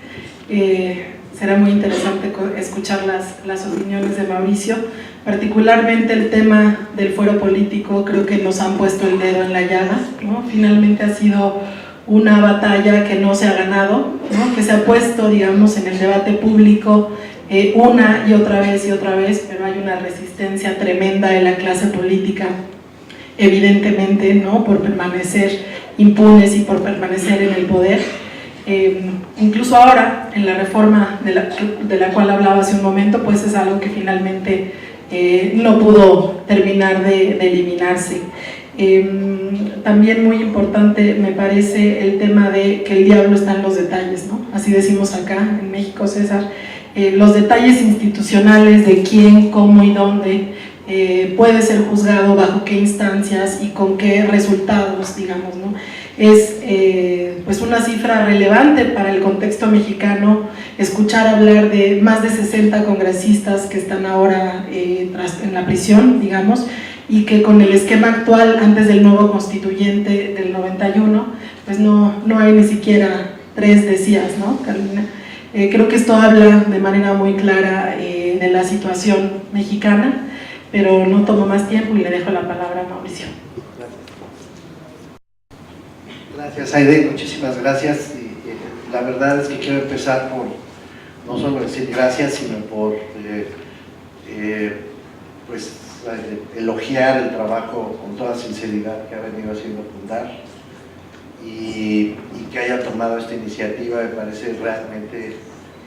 Será muy interesante escuchar las opiniones de Mauricio, particularmente el tema del fuero político. Creo que nos han puesto el dedo en la llaga, ¿no? Finalmente ha sido una batalla que no se ha ganado, ¿no? Que se ha puesto, digamos, en el debate público una y otra vez, pero hay una resistencia tremenda de la clase política, evidentemente, ¿no? Por permanecer impunes y por permanecer en el poder. Incluso ahora, en la reforma de la cual hablaba hace un momento, pues es algo que finalmente no pudo terminar de eliminarse. También muy importante me parece el tema de que el diablo está en los detalles, ¿no? Así decimos acá en México, César. Los detalles institucionales de quién, cómo y dónde puede ser juzgado, bajo qué instancias y con qué resultados, digamos, ¿no? Es pues una cifra relevante para el contexto mexicano escuchar hablar de más de 60 congresistas que están ahora en la prisión, digamos, y que con el esquema actual, antes del nuevo constituyente del 91, pues no hay ni siquiera 3, decías, ¿no, Carolina? Creo que esto habla de manera muy clara de la situación mexicana, pero no tomo más tiempo y le dejo la palabra a Mauricio. Gracias, Aide, muchísimas gracias. Y la verdad es que quiero empezar por no solo decir gracias, sino por pues, elogiar el trabajo con toda sinceridad que ha venido haciendo Fundar y que haya tomado esta iniciativa. Me parece realmente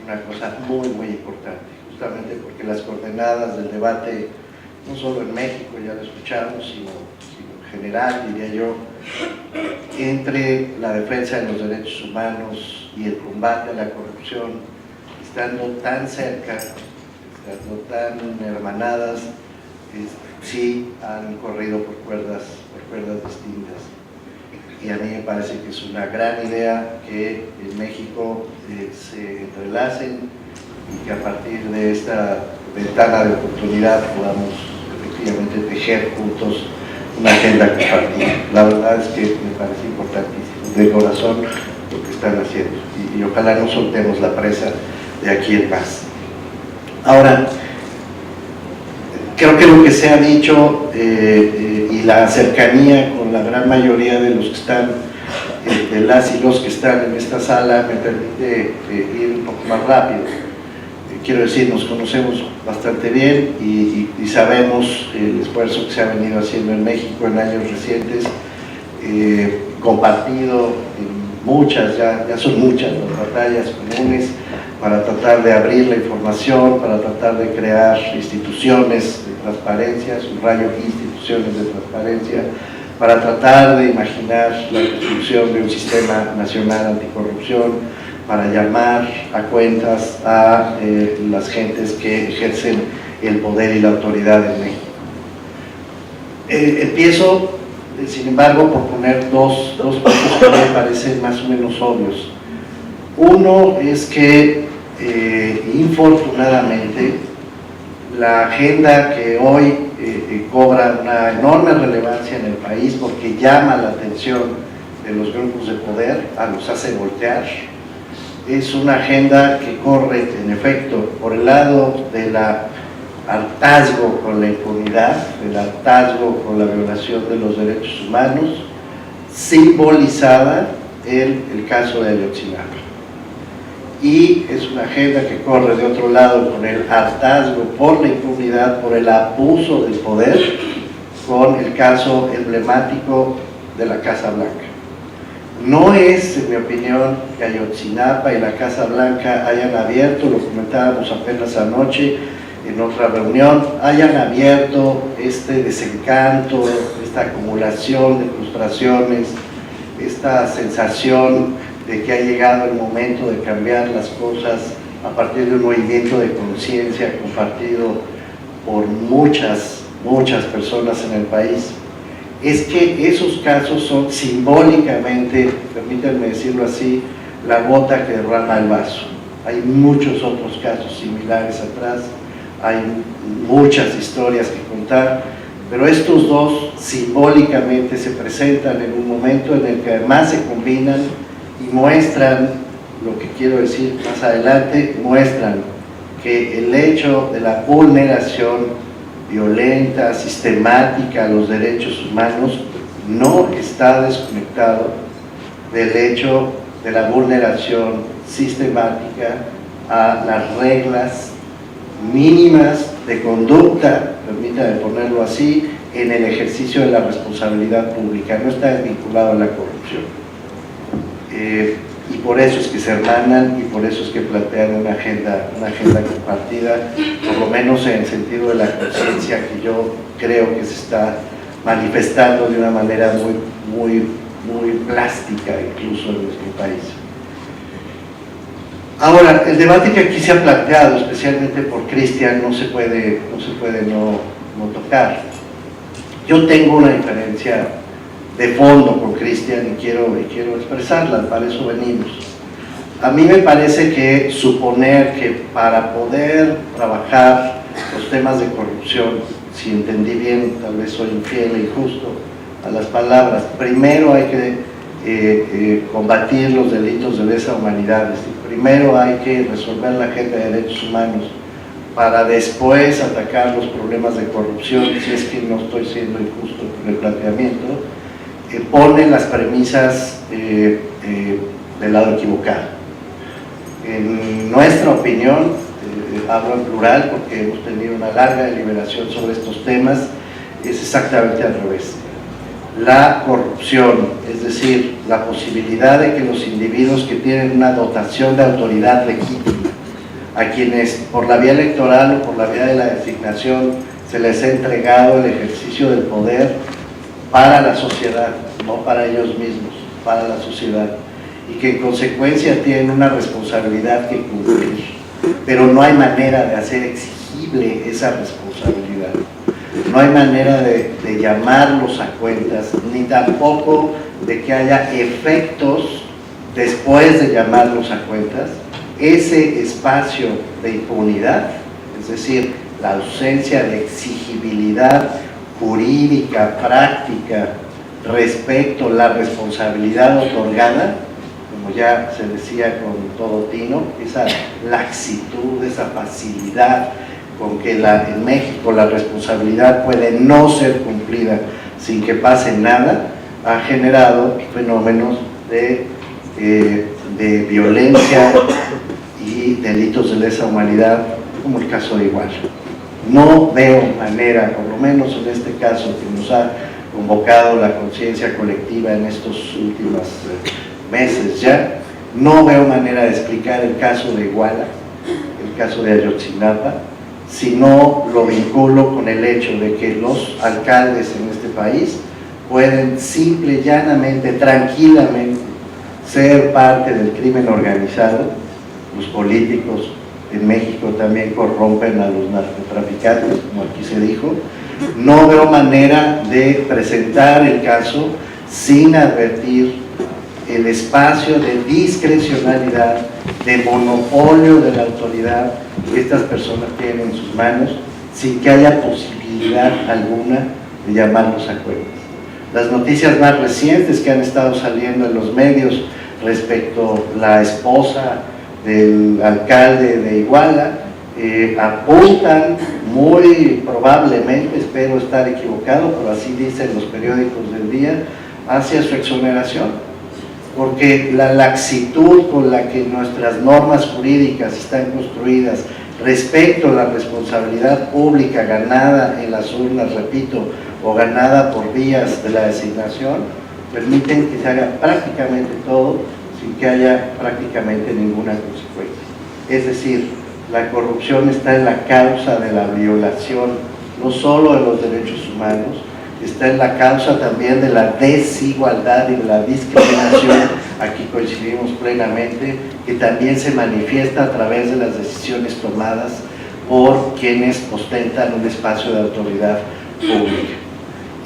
una cosa muy, muy importante, justamente porque las coordenadas del debate, no solo en México, ya lo escuchamos, sino en general, diría yo, entre la defensa de los derechos humanos y el combate a la corrupción, estando tan cerca, estando tan hermanadas, sí han corrido por cuerdas distintas. Y a mí me parece que es una gran idea que en México se entrelacen y que a partir de esta ventana de oportunidad podamos efectivamente tejer juntos una agenda compartida. La verdad es que me parece importantísimo, de corazón, lo que están haciendo, y ojalá no soltemos la presa de aquí en más. Ahora, creo que lo que se ha dicho y la cercanía con la gran mayoría de los que están, de las y los que están en esta sala, me permite ir un poco más rápido. Quiero decir, nos conocemos bastante bien y sabemos el esfuerzo que se ha venido haciendo en México en años recientes, compartido en muchas, ya son muchas las batallas comunes para tratar de abrir la información, para tratar de crear instituciones de transparencia, subrayo instituciones de transparencia, para tratar de imaginar la construcción de un sistema nacional anticorrupción, para llamar a cuentas a las gentes que ejercen el poder y la autoridad en México. Empiezo, sin embargo, por poner dos puntos que me parecen más o menos obvios. Uno es que, infortunadamente, la agenda que hoy cobra una enorme relevancia en el país porque llama la atención de los grupos de poder, los hace voltear, es una agenda que corre, en efecto, por el lado del hartazgo con la impunidad, del hartazgo con la violación de los derechos humanos, simbolizada el caso de Ayotzinapa. Y es una agenda que corre de otro lado con el hartazgo por la impunidad, por el abuso del poder, con el caso emblemático de la Casa Blanca. No es, en mi opinión, que Ayotzinapa y la Casa Blanca hayan abierto, lo comentábamos apenas anoche en otra reunión, hayan abierto este desencanto, esta acumulación de frustraciones, esta sensación de que ha llegado el momento de cambiar las cosas a partir de un movimiento de conciencia compartido por muchas personas en el país. Es que esos casos son simbólicamente, permítanme decirlo así, la gota que derrama el vaso. Hay muchos otros casos similares atrás, hay muchas historias que contar, pero estos dos simbólicamente se presentan en un momento en el que además se combinan y muestran, lo que quiero decir más adelante, muestran que el hecho de la vulneración violenta, sistemática a los derechos humanos no está desconectado del hecho de la vulneración sistemática a las reglas mínimas de conducta, permítame ponerlo así, en el ejercicio de la responsabilidad pública. No está vinculado a la corrupción. Y por eso es que se hermanan y por eso es que plantean una agenda compartida, por lo menos en el sentido de la conciencia que yo creo que se está manifestando de una manera muy plástica incluso en nuestro país. Ahora, el debate que aquí se ha planteado, especialmente por Cristian, no se puede no tocar. Yo tengo una diferencia de fondo con Cristian y quiero expresarla, para eso venimos. A mí me parece que suponer que para poder trabajar los temas de corrupción, si entendí bien, tal vez soy infiel e injusto a las palabras, primero hay que combatir los delitos de lesa humanidad, es decir, primero hay que resolver la agenda de derechos humanos para después atacar los problemas de corrupción, si es que no estoy siendo injusto con el planteamiento, pone las premisas del lado equivocado. En nuestra opinión, hablo en plural porque hemos tenido una larga deliberación sobre estos temas, es exactamente al revés. La corrupción, es decir, la posibilidad de que los individuos que tienen una dotación de autoridad legítima, a quienes por la vía electoral o por la vía de la designación se les ha entregado el ejercicio del poder para la sociedad, no para ellos mismos, para la sociedad, y que en consecuencia tienen una responsabilidad que cumplir, pero no hay manera de hacer exigible esa responsabilidad, no hay manera de llamarlos a cuentas, ni tampoco de que haya efectos después de llamarlos a cuentas. Ese espacio de impunidad, es decir, la ausencia de exigibilidad jurídica, práctica, respecto a la responsabilidad otorgada, como ya se decía con todo tino, esa laxitud, esa facilidad con que en México la responsabilidad puede no ser cumplida sin que pase nada, ha generado fenómenos de violencia y delitos de lesa humanidad, como el caso de Iguala. No veo manera, por lo menos en este caso que nos ha convocado la conciencia colectiva en estos últimos meses ya, no veo manera de explicar el caso de Iguala, el caso de Ayotzinapa, si no lo vinculo con el hecho de que los alcaldes en este país pueden simple y llanamente, tranquilamente, ser parte del crimen organizado. Los políticos en México también corrompen a los narcotraficantes, como aquí se dijo. No veo manera de presentar el caso sin advertir el espacio de discrecionalidad, de monopolio de la autoridad que estas personas tienen en sus manos, sin que haya posibilidad alguna de llamarlos a cuentas. Las noticias más recientes que han estado saliendo en los medios respecto a la esposa del alcalde de Iguala apuntan muy probablemente, espero estar equivocado, pero así dicen los periódicos del día, hacia su exoneración. porque la laxitud con la que nuestras normas jurídicas están construidas respecto a la responsabilidad pública ganada en las urnas, repito, o ganada por vías de la designación, permiten que se haga prácticamente todo sin que haya prácticamente ninguna consecuencia. Es decir, la corrupción está en la causa de la violación, no solo de los derechos humanos, está en la causa también de la desigualdad y de la discriminación, aquí coincidimos plenamente, que también se manifiesta a través de las decisiones tomadas por quienes ostentan un espacio de autoridad pública.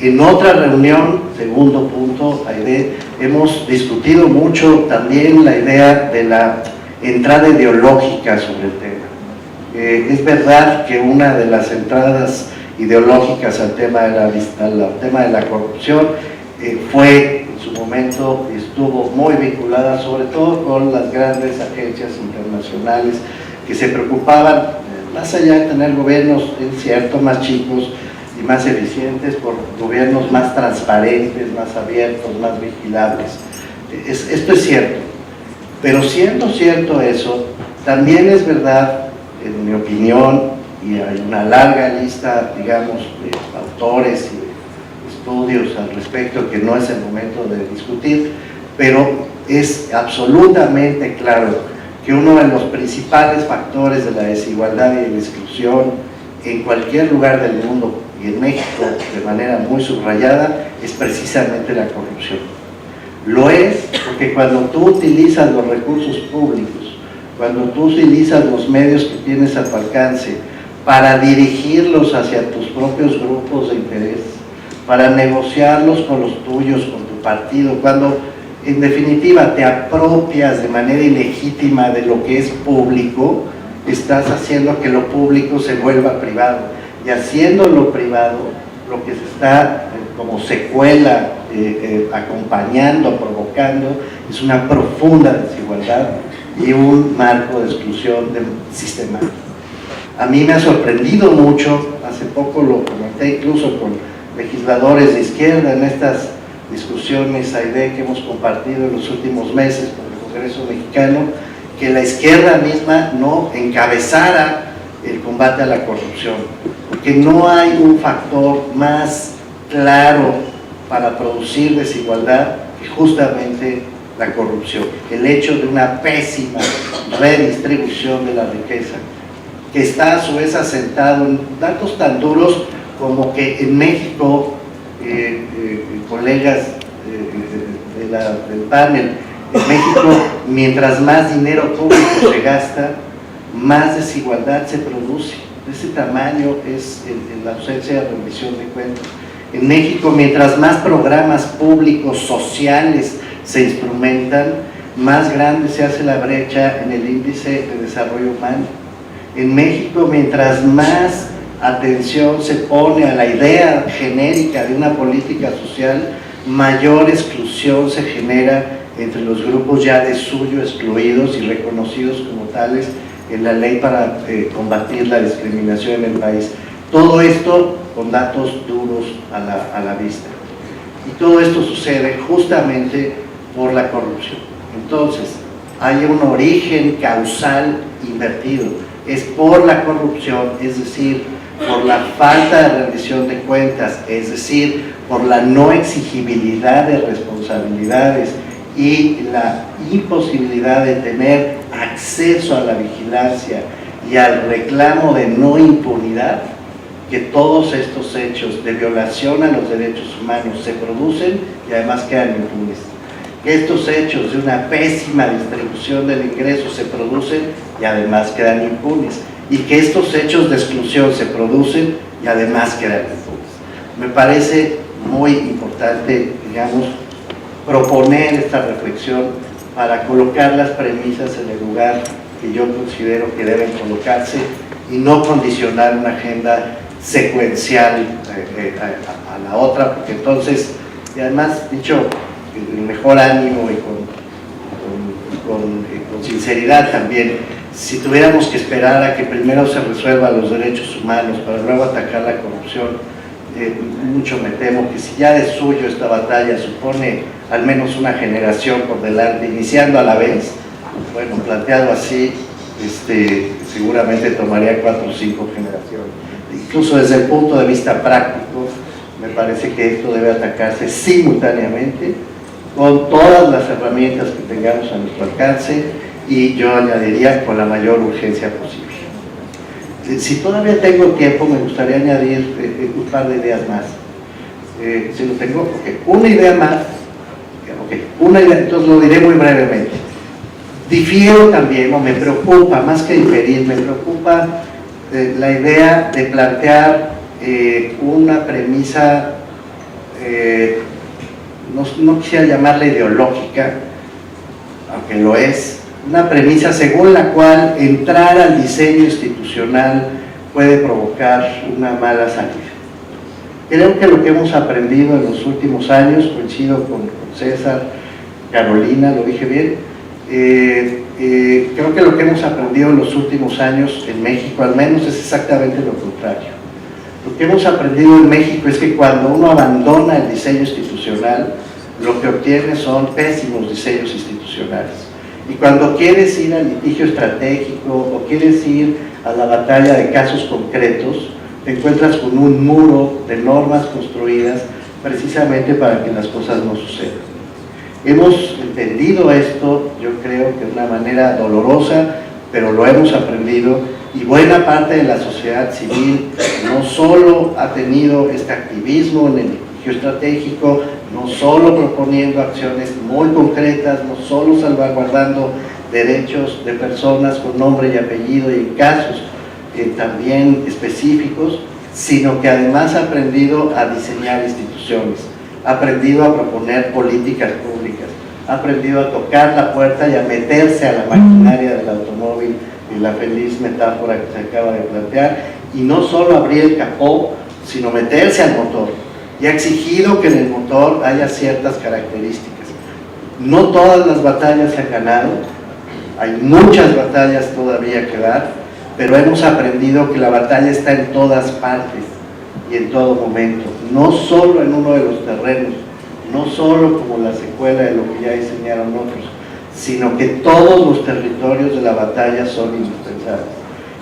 En otra reunión, segundo punto, Aide, hemos discutido mucho también la idea de la entrada ideológica sobre el tema. Es verdad que una de las entradas ideológicas al tema de la corrupción fue en su momento, estuvo muy vinculada sobre todo con las grandes agencias internacionales que se preocupaban, más allá de tener gobiernos, es cierto, más chicos y más eficientes, por gobiernos más transparentes, más abiertos, más vigilables. Esto es cierto, pero siendo cierto eso, también es verdad, en mi opinión, y hay una larga lista, digamos, de autores y de estudios al respecto que no es el momento de discutir, pero es absolutamente claro que uno de los principales factores de la desigualdad y de la exclusión en cualquier lugar del mundo, y en México de manera muy subrayada, es precisamente la corrupción. Lo es porque cuando tú utilizas los recursos públicos, cuando tú utilizas los medios que tienes a tu alcance para dirigirlos hacia tus propios grupos de interés, para negociarlos con los tuyos, con tu partido, cuando en definitiva te apropias de manera ilegítima de lo que es público, estás haciendo que lo público se vuelva privado. Y haciéndolo privado, lo que se está como secuela acompañando, provocando, es una profunda desigualdad y un marco de exclusión sistemático. A mí me ha sorprendido mucho, hace poco lo comenté incluso con legisladores de izquierda en estas discusiones, Aide, que hemos compartido en los últimos meses con el Congreso Mexicano, que la izquierda misma no encabezara el combate a la corrupción, porque no hay un factor más claro para producir desigualdad que justamente la corrupción, el hecho de una pésima redistribución de la riqueza, que está a su vez asentado en datos tan duros como que en México, colegas del panel, en México, mientras más dinero público se gasta, más desigualdad se produce. De ese tamaño es la ausencia de rendición de cuentas. En México, mientras más programas públicos sociales se instrumentan, más grande se hace la brecha en el índice de desarrollo humano. En México, mientras más atención se pone a la idea genérica de una política social, mayor exclusión se genera entre los grupos ya de suyo excluidos y reconocidos como tales en la ley para combatir la discriminación en el país. Todo esto con datos duros a la vista. Y todo esto sucede justamente por la corrupción. Entonces, hay un origen causal invertido. Es por la corrupción, es decir, por la falta de rendición de cuentas, es decir, por la no exigibilidad de responsabilidades y la imposibilidad de tener acceso a la vigilancia y al reclamo de no impunidad, que todos estos hechos de violación a los derechos humanos se producen y además quedan impunes. Que estos hechos de una pésima distribución del ingreso se producen y además quedan impunes. Y que estos hechos de exclusión se producen y además quedan impunes. Me parece muy importante, digamos, proponer esta reflexión para colocar las premisas en el lugar que yo considero que deben colocarse y no condicionar una agenda secuencial a la otra, porque entonces, y además, dicho el mejor ánimo y con sinceridad también, si tuviéramos que esperar a que primero se resuelvan los derechos humanos para luego atacar la corrupción, mucho me temo que si ya de suyo esta batalla supone al menos una generación por delante, iniciando a la vez. Bueno, planteado así, seguramente tomaría 4 o 5 generaciones. Incluso desde el punto de vista práctico, me parece que esto debe atacarse simultáneamente con todas las herramientas que tengamos a nuestro alcance, y yo añadiría con la mayor urgencia posible. Si todavía tengo tiempo, me gustaría añadir un par de ideas más. Si lo tengo, una idea más, una idea, entonces lo diré muy brevemente. Difiero también, o me preocupa, más que diferir, me preocupa la idea de plantear una premisa, no quisiera llamarla ideológica, aunque lo es, una premisa según la cual entrar al diseño institucional puede provocar una mala salida. Creo que lo que hemos aprendido en los últimos años, coincido con César, Carolina, lo dije bien, creo que lo que hemos aprendido en los últimos años en México al menos es exactamente lo contrario. Lo que hemos aprendido en México es que cuando uno abandona el diseño institucional, lo que obtiene son pésimos diseños institucionales. Y cuando quieres ir al litigio estratégico o quieres ir a la batalla de casos concretos, te encuentras con un muro de normas construidas precisamente para que las cosas no sucedan. Hemos entendido esto, yo creo que de una manera dolorosa, pero lo hemos aprendido, y buena parte de la sociedad civil no solo ha tenido este activismo en el litigio estratégico, no solo proponiendo acciones muy concretas, no solo salvaguardando derechos de personas con nombre y apellido y en casos también específicos, sino que además ha aprendido a diseñar instituciones, ha aprendido a proponer políticas públicas, ha aprendido a tocar la puerta y a meterse a la maquinaria del automóvil, y la feliz metáfora que se acaba de plantear, y no solo abrir el capó, sino meterse al motor, y ha exigido que en el motor haya ciertas características. No todas las batallas se han ganado, hay muchas batallas todavía que dar, pero hemos aprendido que la batalla está en todas partes y en todo momento, no solo en uno de los terrenos, no solo como la secuela de lo que ya diseñaron otros, sino que todos los territorios de la batalla son indispensables.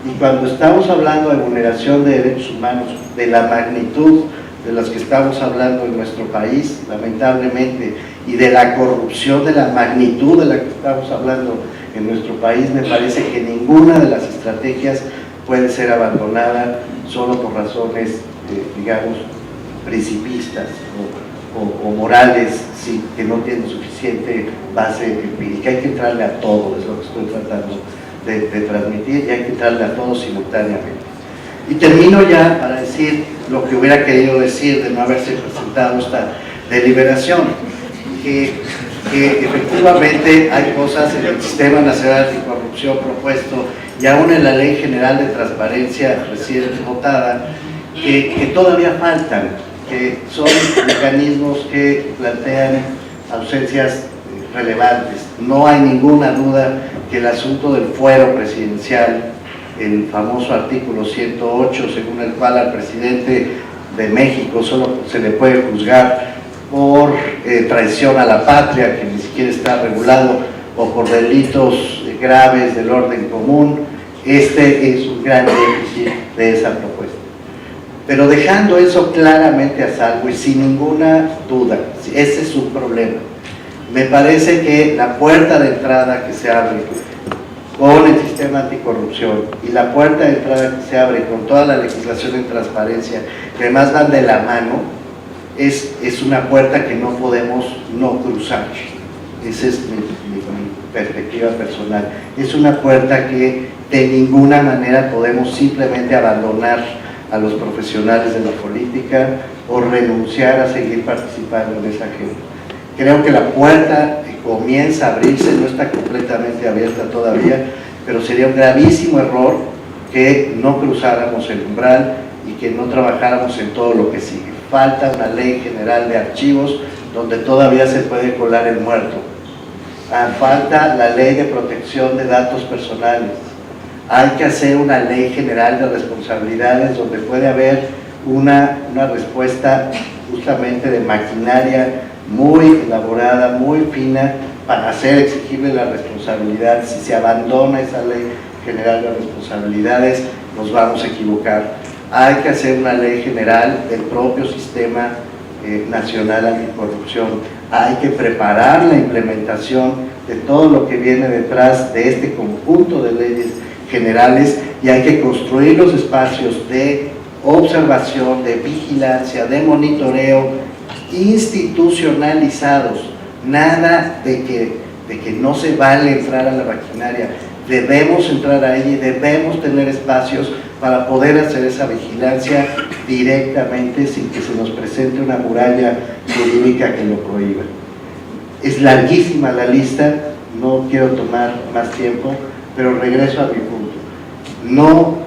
Y cuando estamos hablando de vulneración de derechos humanos, de la magnitud de las que estamos hablando en nuestro país, lamentablemente, y de la corrupción de la magnitud de la que estamos hablando en nuestro país, me parece que ninguna de las estrategias puede ser abandonada solo por razones, digamos, principistas o morales, sí, que no tienen suficiente base empírica. Hay que entrarle a todo, es lo que estoy tratando de transmitir, y hay que entrarle a todo simultáneamente. Y termino ya para decir lo que hubiera querido decir de no haberse presentado esta deliberación, que efectivamente hay cosas en el Sistema Nacional Anticorrupción propuesto y aún en la Ley General de Transparencia recién votada, que todavía faltan, que son mecanismos que plantean ausencias relevantes. No hay ninguna duda que el asunto del fuero presidencial, el famoso artículo 108, según el cual al presidente de México solo se le puede juzgar por traición a la patria, que ni siquiera está regulado, o por delitos graves del orden común, este es un gran déficit de esa propuesta. Pero dejando eso claramente a salvo y sin ninguna duda, ese es un problema. Me parece que la puerta de entrada que se abre con el sistema anticorrupción y la puerta de entrada que se abre con toda la legislación en transparencia, que además van de la mano, es una puerta que no podemos no cruzar. Esa es mi perspectiva personal. Es una puerta que de ninguna manera podemos simplemente abandonar a los profesionales de la política o renunciar a seguir participando en esa agenda. Creo que la puerta comienza a abrirse, no está completamente abierta todavía, pero sería un gravísimo error que no cruzáramos el umbral y que no trabajáramos en todo lo que sigue. Falta una ley general de archivos donde todavía se puede colar el muerto. Falta la ley de protección de datos personales. Hay que hacer una ley general de responsabilidades donde puede haber una respuesta justamente de maquinaria muy elaborada, muy fina, para hacer exigible la responsabilidad. Si se abandona esa ley general de responsabilidades, nos vamos a equivocar. Hay que hacer una ley general del propio sistema nacional anticorrupción. Hay que preparar la implementación de todo lo que viene detrás de este conjunto de leyes generales, y hay que construir los espacios de observación, de vigilancia, de monitoreo institucionalizados. Nada de que no se vale entrar a la maquinaria. Debemos entrar a ella y debemos tener espacios para poder hacer esa vigilancia directamente sin que se nos presente una muralla jurídica que lo prohíba. Es larguísima la lista, no quiero tomar más tiempo, pero regreso a mi punto. No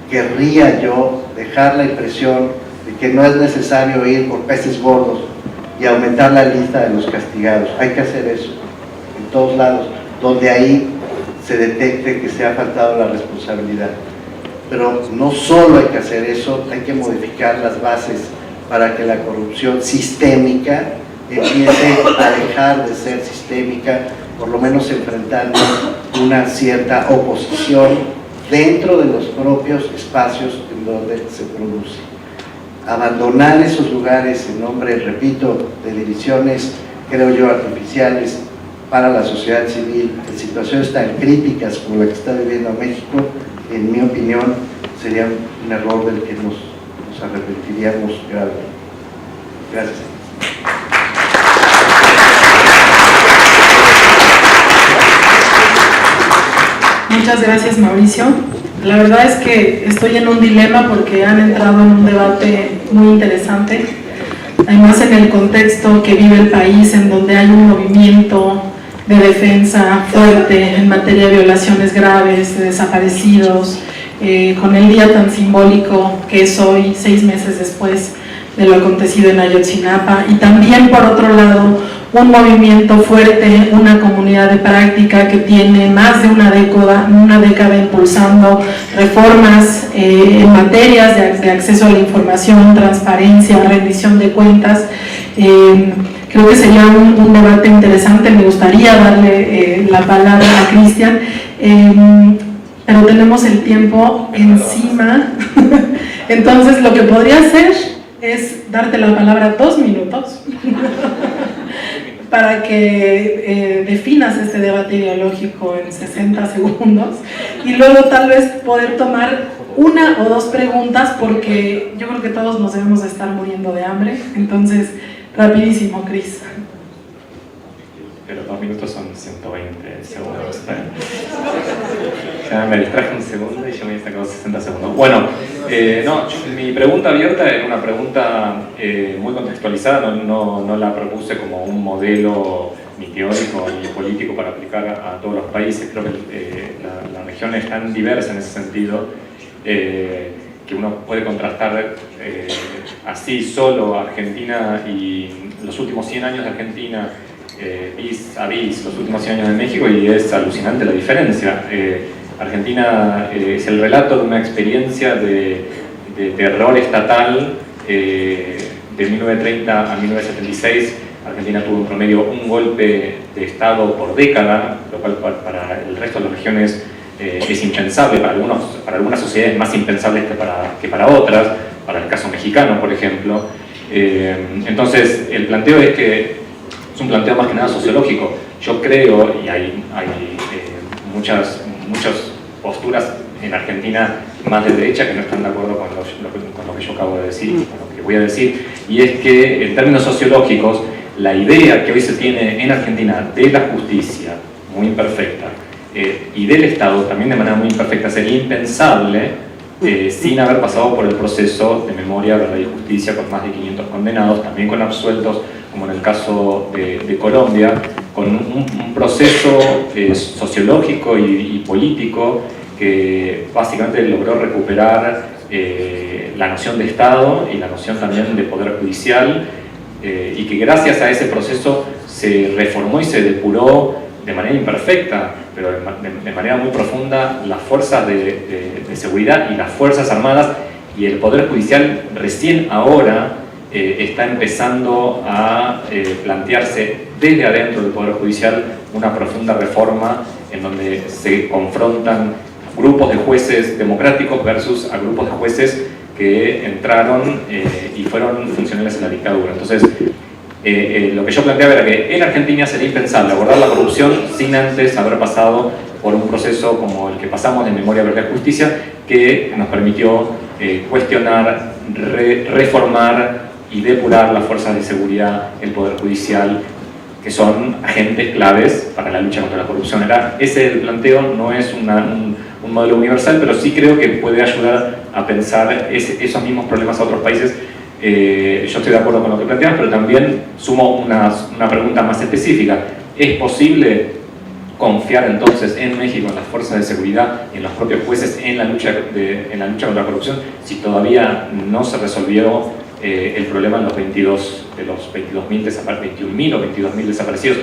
querría yo dejar la impresión de que no es necesario ir por peces gordos y aumentar la lista de los castigados. Hay que hacer eso en todos lados, donde ahí se detecte que se ha faltado la responsabilidad. Pero no solo hay que hacer eso, hay que modificar las bases para que la corrupción sistémica empiece a dejar de ser sistémica, por lo menos enfrentando una cierta oposición dentro de los propios espacios en donde se produce. Abandonar esos lugares en nombre, repito, de divisiones, creo yo, artificiales para la sociedad civil, en situaciones tan críticas como la que está viviendo México, en mi opinión, sería un error del que nos arrepentiríamos gravemente. Gracias. Muchas gracias, Mauricio. La verdad es que estoy en un dilema porque han entrado en un debate muy interesante, además en el contexto que vive el país, en donde hay un movimiento de defensa fuerte en materia de violaciones graves, de desaparecidos, con el día tan simbólico que es hoy, 6 meses después de lo acontecido en Ayotzinapa, y también por otro lado un movimiento fuerte, una comunidad de práctica que tiene más de una década impulsando reformas en materias de acceso a la información, transparencia, rendición de cuentas. Creo que sería un debate interesante. Me gustaría darle la palabra a Cristian, pero tenemos el tiempo encima. Entonces lo que podría hacer es darte la palabra 2 minutos para que definas este debate ideológico en 60 segundos y luego tal vez poder tomar 1 o 2 preguntas, porque yo creo que todos nos debemos de estar muriendo de hambre. Entonces, rapidísimo, Cris. Pero 2 minutos son 120 segundos. Ya me distraje un segundo y ya me he sacado 60 segundos. Bueno, mi pregunta abierta era una pregunta muy contextualizada, no la propuse como un modelo ni teórico ni político para aplicar a todos los países. Creo que la región es tan diversa en ese sentido que uno puede contrastar así solo Argentina y los últimos 100 años de Argentina vis a vis los últimos 100 años de México, y es alucinante la diferencia. Argentina es el relato de una experiencia de terror estatal de 1930 a 1976. Argentina tuvo en promedio un golpe de Estado por década, lo cual para el resto de las regiones es impensable, para algunas sociedades más impensable que para otras, para el caso mexicano, por ejemplo. Entonces, el planteo es que es un planteo más que nada sociológico. Yo creo, y hay muchas posturas en Argentina más de derecha que no están de acuerdo con lo que yo acabo de decir, con lo que voy a decir, y es que en términos sociológicos, la idea que hoy se tiene en Argentina de la justicia, muy imperfecta, y del Estado, también de manera muy imperfecta, sería impensable sin haber pasado por el proceso de memoria, verdad y justicia, con más de 500 condenados, también con absueltos, como en el caso de Colombia, con un proceso sociológico y político que básicamente logró recuperar la noción de Estado y la noción también de poder judicial, y que gracias a ese proceso se reformó y se depuró de manera imperfecta, pero de manera muy profunda, las fuerzas de seguridad y las fuerzas armadas, y el poder judicial recién ahora está empezando a plantearse desde adentro del Poder Judicial una profunda reforma en donde se confrontan grupos de jueces democráticos versus a grupos de jueces que entraron y fueron funcionarios en la dictadura. Entonces, lo que yo planteaba era que en Argentina sería impensable abordar la corrupción sin antes haber pasado por un proceso como el que pasamos de Memoria, Verdad y Justicia, que nos permitió cuestionar, reformar y depurar las fuerzas de seguridad, el Poder Judicial, que son agentes claves para la lucha contra la corrupción. Ese planteo no es un modelo universal, pero sí creo que puede ayudar a pensar esos mismos problemas a otros países. Yo estoy de acuerdo con lo que planteas, pero también sumo una pregunta más específica. ¿Es posible confiar entonces en México, en las fuerzas de seguridad, en los propios jueces, en la lucha contra la corrupción, si todavía no se resolvió el problema en los 21.000 o 22.000 desaparecidos,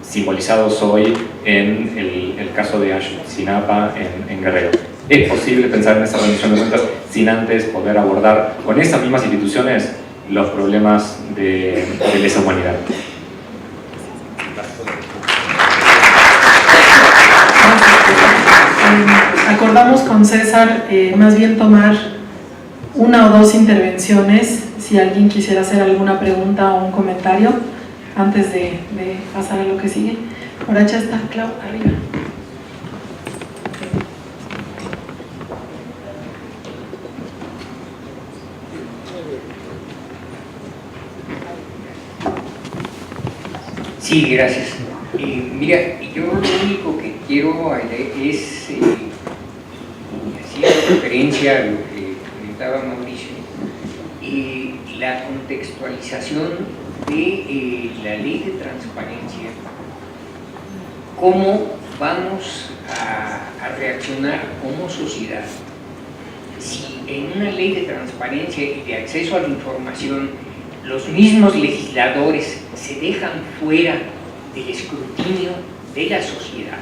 simbolizados hoy en el caso de Ayotzinapa en Guerrero? ¿Es posible pensar en esa rendición de cuentas sin antes poder abordar con esas mismas instituciones los problemas de lesa humanidad? Acordamos con César más bien tomar una o dos intervenciones, si alguien quisiera hacer alguna pregunta o un comentario antes de pasar a lo que sigue. Por allá está Clau, arriba. Sí, gracias. Mira, yo lo único que quiero es hacer referencia a lo que comentaba Mauricio, la contextualización de la ley de transparencia, cómo vamos a reaccionar como sociedad si en una ley de transparencia y de acceso a la información los mismos legisladores se dejan fuera del escrutinio de la sociedad,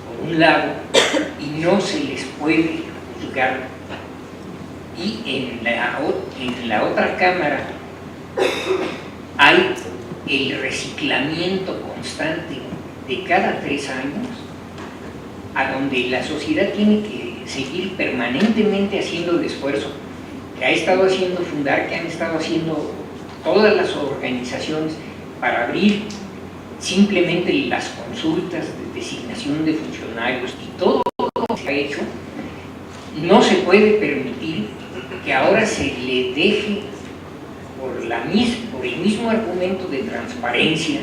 por un lado, y no se les puede juzgar, y en la otra Cámara hay el reciclamiento constante de cada 3 años, a donde la sociedad tiene que seguir permanentemente haciendo el esfuerzo que ha estado haciendo Fundar, que han estado haciendo todas las organizaciones para abrir simplemente las consultas de designación de funcionarios y todo lo que se ha hecho. No se puede permitir que ahora se le deje por el mismo argumento de transparencia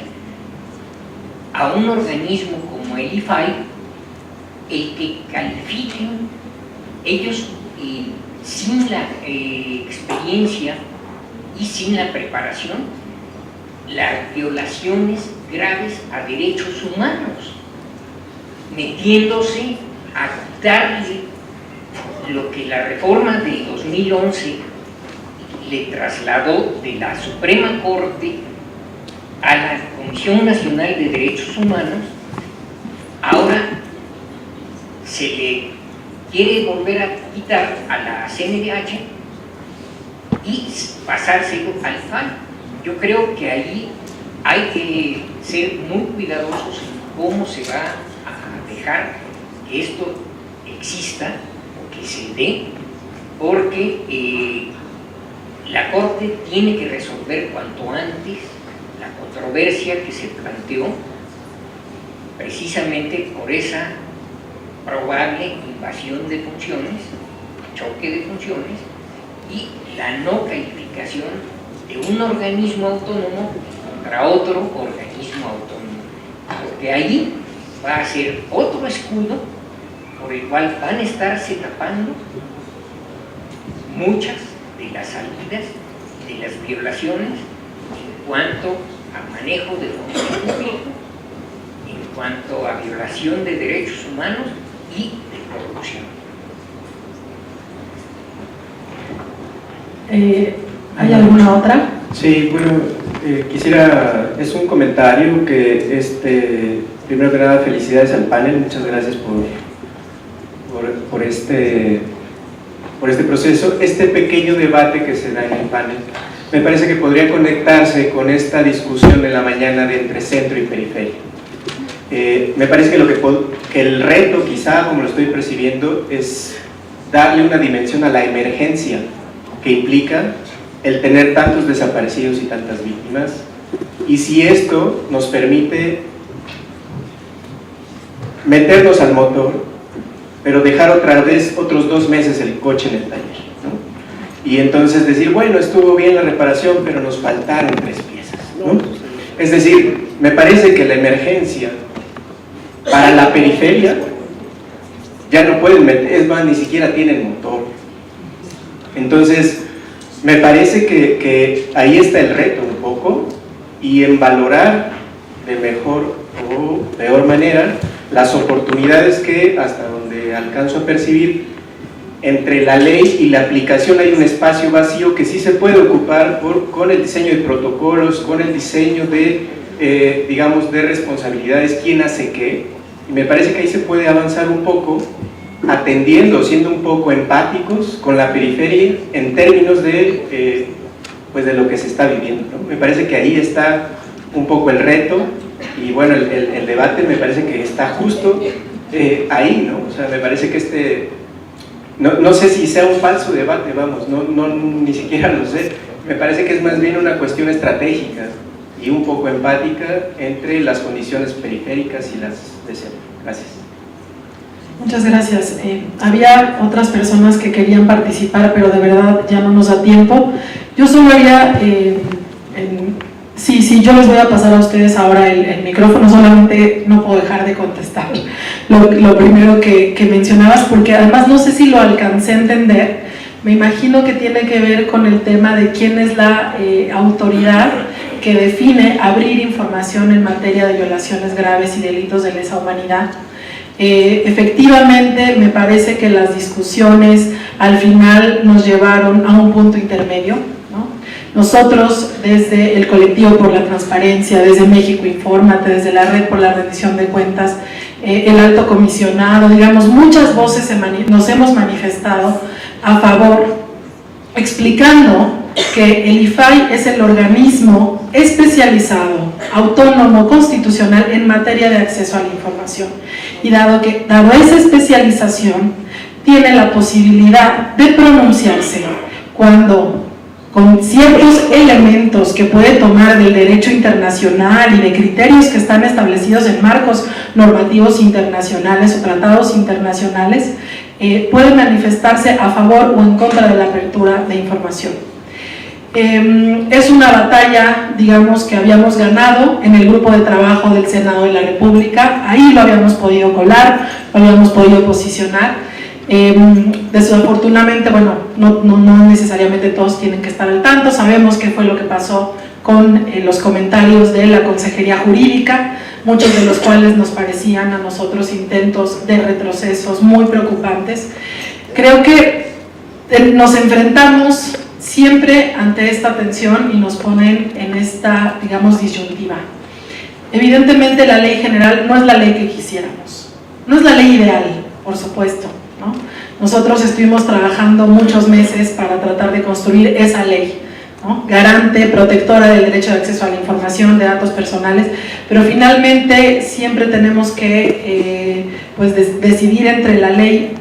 a un organismo como el IFAI el que califiquen ellos sin la experiencia y sin la preparación las violaciones graves a derechos humanos, metiéndose a darle lo que la reforma del 2011 le trasladó de la Suprema Corte a la Comisión Nacional de Derechos Humanos. Ahora se le quiere volver a quitar a la CNDH y pasárselo al FAI. Yo creo que ahí hay que ser muy cuidadosos en cómo se va a dejar que esto exista o que se dé, porque la Corte tiene que resolver cuanto antes la controversia que se planteó precisamente por esa probable invasión de funciones, choque de funciones, y la no calificación de un organismo autónomo contra otro organismo autónomo, porque ahí va a ser otro escudo por el cual van a estarse tapando muchas de las salidas de las violaciones en cuanto a manejo de fondos públicos, en cuanto a violación de derechos humanos y de corrupción. ¿Hay alguna otra? Sí, bueno, es un comentario que, primero que nada, felicidades al panel, muchas gracias por este proceso, este pequeño debate que se da en el panel, me parece que podría conectarse con esta discusión de la mañana de entre centro y periferia. Me parece que el reto, quizá como lo estoy percibiendo, es darle una dimensión a la emergencia que implica el tener tantos desaparecidos y tantas víctimas, y si esto nos permite meternos al motor, pero dejar otra vez otros 2 meses el coche en el taller, ¿no? Y entonces decir, bueno, estuvo bien la reparación, pero nos faltaron 3 piezas, ¿no? Es decir, me parece que la emergencia para la periferia ya no pueden meter, es más, ni siquiera tienen motor. Entonces, me parece que ahí está el reto un poco, y en valorar de mejor o peor manera las oportunidades que, hasta donde alcanzo a percibir, entre la ley y la aplicación hay un espacio vacío que sí se puede ocupar con el diseño de protocolos, con el diseño de, digamos, de responsabilidades, quién hace qué, y me parece que ahí se puede avanzar un poco, atendiendo, siendo un poco empáticos con la periferia en términos de, pues de lo que se está viviendo, ¿no? Me parece que ahí está un poco el reto, y bueno, el debate me parece que está justo ahí, ¿no? O sea, me parece que no sé si sea un falso debate, vamos, ni siquiera lo sé, me parece que es más bien una cuestión estratégica y un poco empática entre las condiciones periféricas y las de centro. Gracias. Muchas gracias. Había otras personas que querían participar, pero de verdad ya no nos da tiempo. Yo solo haría, sí, yo les voy a pasar a ustedes ahora el micrófono, solamente no puedo dejar de contestar lo primero que mencionabas, porque además no sé si lo alcancé a entender. Me imagino que tiene que ver con el tema de quién es la autoridad que define abrir información en materia de violaciones graves y delitos de lesa humanidad. Efectivamente, me parece que las discusiones al final nos llevaron a un punto intermedio, ¿no? Nosotros, desde el Colectivo por la Transparencia, desde México Infórmate, desde la Red por la Rendición de Cuentas, el Alto Comisionado, digamos, muchas voces nos hemos manifestado a favor, explicando que el IFAI es el organismo especializado, autónomo, constitucional en materia de acceso a la información, y dado esa especialización, tiene la posibilidad de pronunciarse cuando, con ciertos elementos que puede tomar del derecho internacional y de criterios que están establecidos en marcos normativos internacionales o tratados internacionales, puede manifestarse a favor o en contra de la apertura de información. Es una batalla, digamos, que habíamos ganado en el grupo de trabajo del Senado de la República. Ahí lo habíamos podido colar, lo habíamos podido posicionar. Desafortunadamente, bueno, no necesariamente todos tienen que estar al tanto. Sabemos qué fue lo que pasó con los comentarios de la Consejería Jurídica, muchos de los cuales nos parecían a nosotros intentos de retrocesos muy preocupantes. Creo que nos enfrentamos siempre ante esta tensión y nos ponen en esta, digamos, disyuntiva. Evidentemente la ley general no es la ley que quisiéramos, no es la ley ideal, por supuesto, ¿no? Nosotros estuvimos trabajando muchos meses para tratar de construir esa ley, ¿no? Garante, protectora del derecho de acceso a la información, de datos personales, pero finalmente siempre tenemos que pues decidir entre la ley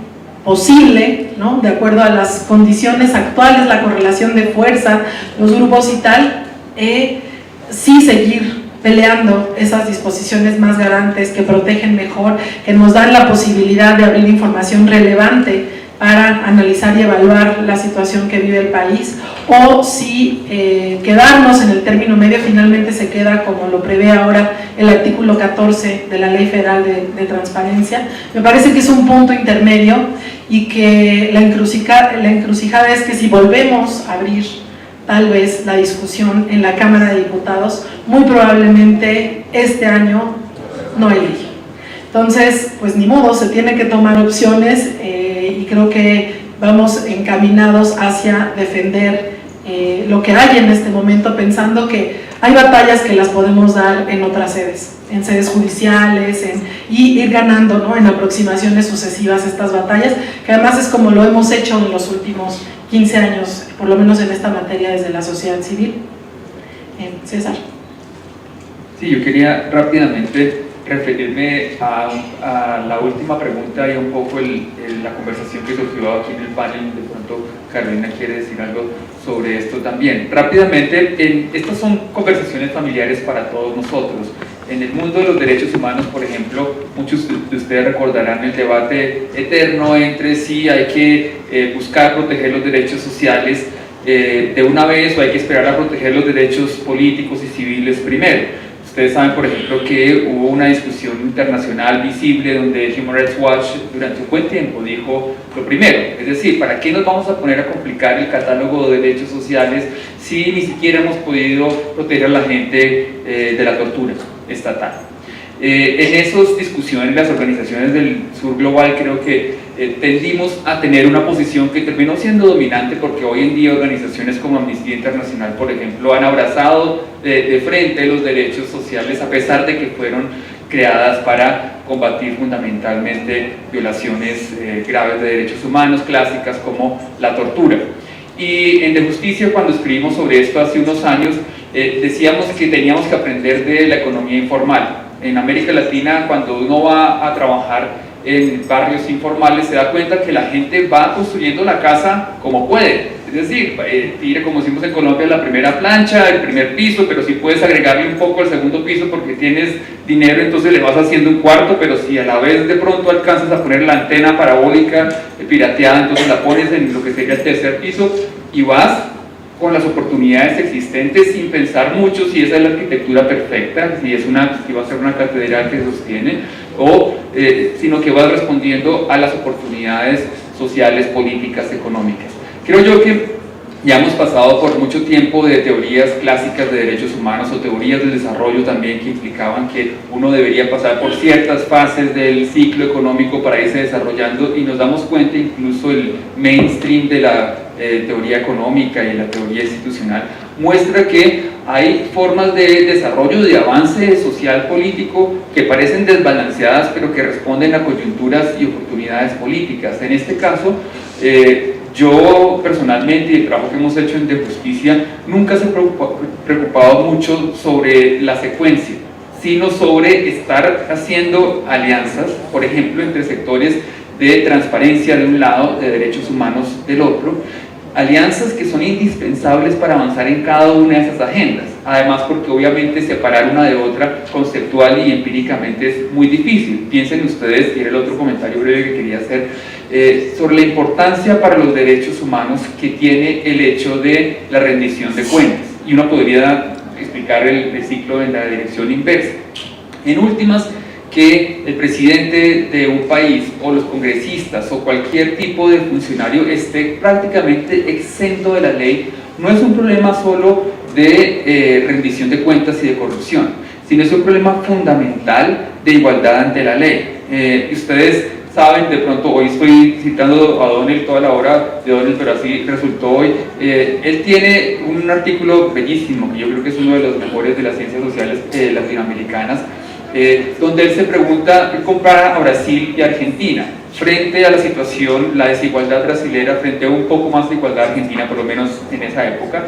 posible, ¿no? De acuerdo a las condiciones actuales, la correlación de fuerza, los grupos y tal, sí seguir peleando esas disposiciones más garantes que protegen mejor, que nos dan la posibilidad de abrir información relevante para analizar y evaluar la situación que vive el país, o si quedarnos en el término medio finalmente se queda como lo prevé ahora el artículo 14 de la Ley Federal de Transparencia. Me parece que es un punto intermedio y que la encrucijada es que si volvemos a abrir tal vez la discusión en la Cámara de Diputados, muy probablemente este año no hay ley. Entonces, pues ni modo, se tiene que tomar opciones y creo que vamos encaminados hacia defender lo que hay en este momento, pensando que hay batallas que las podemos dar en otras sedes, en sedes judiciales, y ir ganando, ¿no? En aproximaciones sucesivas estas batallas, que además es como lo hemos hecho en los últimos 15 años, por lo menos en esta materia, desde la sociedad civil. César. Sí, yo quería rápidamente referirme a la última pregunta y un poco la conversación que surgió aquí en el panel. De pronto Carolina quiere decir algo sobre esto también. Rápidamente, estas son conversaciones familiares para todos nosotros. En el mundo de los derechos humanos, por ejemplo, muchos de ustedes recordarán el debate eterno entre si hay que buscar proteger los derechos sociales de una vez o hay que esperar a proteger los derechos políticos y civiles primero. Ustedes saben, por ejemplo, que hubo una discusión internacional visible donde Human Rights Watch durante un buen tiempo dijo lo primero, es decir, ¿para qué nos vamos a poner a complicar el catálogo de derechos sociales si ni siquiera hemos podido proteger a la gente de la tortura estatal? En esas discusiones, las organizaciones del sur global creo que tendimos a tener una posición que terminó siendo dominante, porque hoy en día organizaciones como Amnistía Internacional, por ejemplo, han abrazado de frente los derechos sociales, a pesar de que fueron creadas para combatir fundamentalmente violaciones graves de derechos humanos, clásicas como la tortura. Y en De Justicia, cuando escribimos sobre esto hace unos años, decíamos que teníamos que aprender de la economía informal. En América Latina, cuando uno va a trabajar en barrios informales, se da cuenta que la gente va construyendo la casa como puede. Es decir, tira, como decimos en Colombia, la primera plancha, el primer piso, pero si puedes agregarle un poco al segundo piso porque tienes dinero, entonces le vas haciendo un cuarto, pero si a la vez de pronto alcanzas a poner la antena parabólica pirateada, entonces la pones en lo que sería el tercer piso y vas con las oportunidades existentes sin pensar mucho si esa es la arquitectura perfecta, si va a ser una catedral que sostiene, sino que vas respondiendo a las oportunidades sociales, políticas, económicas. Creo yo que ya hemos pasado por mucho tiempo de teorías clásicas de derechos humanos o teorías del desarrollo también que implicaban que uno debería pasar por ciertas fases del ciclo económico para irse desarrollando, y nos damos cuenta, incluso el mainstream de la teoría económica y la teoría institucional muestra que hay formas de desarrollo, de avance social político que parecen desbalanceadas pero que responden a coyunturas y oportunidades políticas. En este caso, yo personalmente, y el trabajo que hemos hecho en De Justicia, nunca se ha preocupado mucho sobre la secuencia, sino sobre estar haciendo alianzas, por ejemplo, entre sectores de transparencia de un lado, de derechos humanos del otro, alianzas que son indispensables para avanzar en cada una de esas agendas. Además, porque obviamente separar una de otra conceptual y empíricamente es muy difícil. Piensen ustedes, y era el otro comentario breve que quería hacer, sobre la importancia para los derechos humanos que tiene el hecho de la rendición de cuentas. Y uno podría explicar el ciclo en la dirección inversa. En últimas, que el presidente de un país o los congresistas o cualquier tipo de funcionario esté prácticamente exento de la ley no es un problema solo de rendición de cuentas y de corrupción, sino es un problema fundamental de igualdad ante la ley. Ustedes saben, de pronto, hoy estoy citando a Donnell, toda la obra de Donnell, pero así resultó hoy. Él tiene un artículo bellísimo, que yo creo que es uno de los mejores de las ciencias sociales latinoamericanas, donde él se pregunta, él compara a Brasil y Argentina frente a la situación, la desigualdad brasilera frente a un poco más de igualdad argentina, por lo menos en esa época,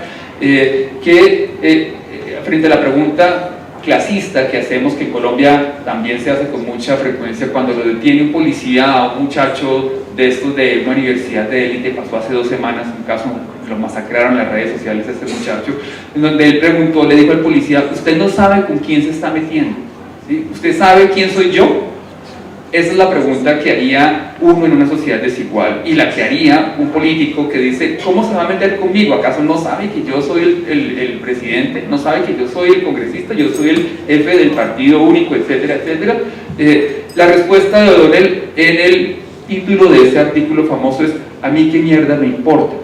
frente a la pregunta clasista que hacemos, que en Colombia también se hace con mucha frecuencia, cuando lo detiene un policía a un muchacho de estos de una universidad de élite, pasó hace 2 semanas un caso, lo masacraron en las redes sociales a este muchacho, en donde él preguntó, le dijo al policía, usted no sabe con quién se está metiendo, ¿sí? ¿Usted sabe quién soy yo? Esa es la pregunta que haría uno en una sociedad desigual, y la que haría un político que dice, ¿cómo se va a meter conmigo? ¿Acaso no sabe que yo soy el presidente? ¿No sabe que yo soy el congresista? ¿Yo soy el jefe del partido único, etcétera, etcétera? La respuesta de O'Donnell en el título de ese artículo famoso es, ¿a mí qué mierda me importa?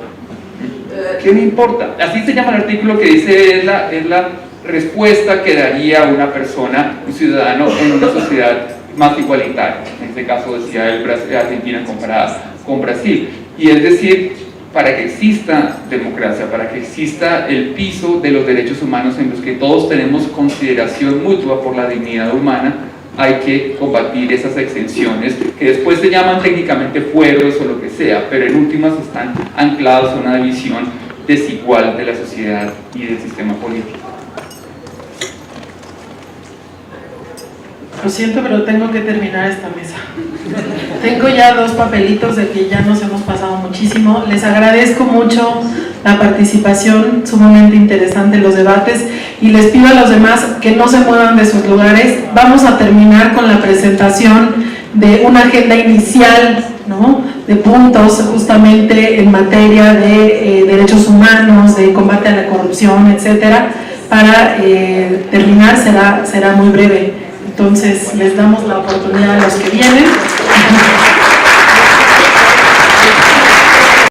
¿Qué me importa? Así se llama el artículo, que dice, es la respuesta que daría una persona, un ciudadano, en una sociedad más igualitaria. En este caso decía el Argentina comparada con Brasil. Y es decir, para que exista democracia, para que exista el piso de los derechos humanos en los que todos tenemos consideración mutua por la dignidad humana, hay que combatir esas exenciones que después se llaman técnicamente fueros o lo que sea, pero en últimas están anclados a una visión desigual de la sociedad y del sistema político. Lo siento, pero tengo que terminar esta mesa. Tengo ya 2 papelitos de que ya nos hemos pasado muchísimo. Les agradezco mucho la participación, sumamente interesante los debates, y les pido a los demás que no se muevan de sus lugares. Vamos a terminar con la presentación de una agenda inicial, ¿no?, de puntos justamente en materia de derechos humanos, de combate a la corrupción, etcétera. Para terminar será muy breve. Entonces les damos la oportunidad a los que vienen.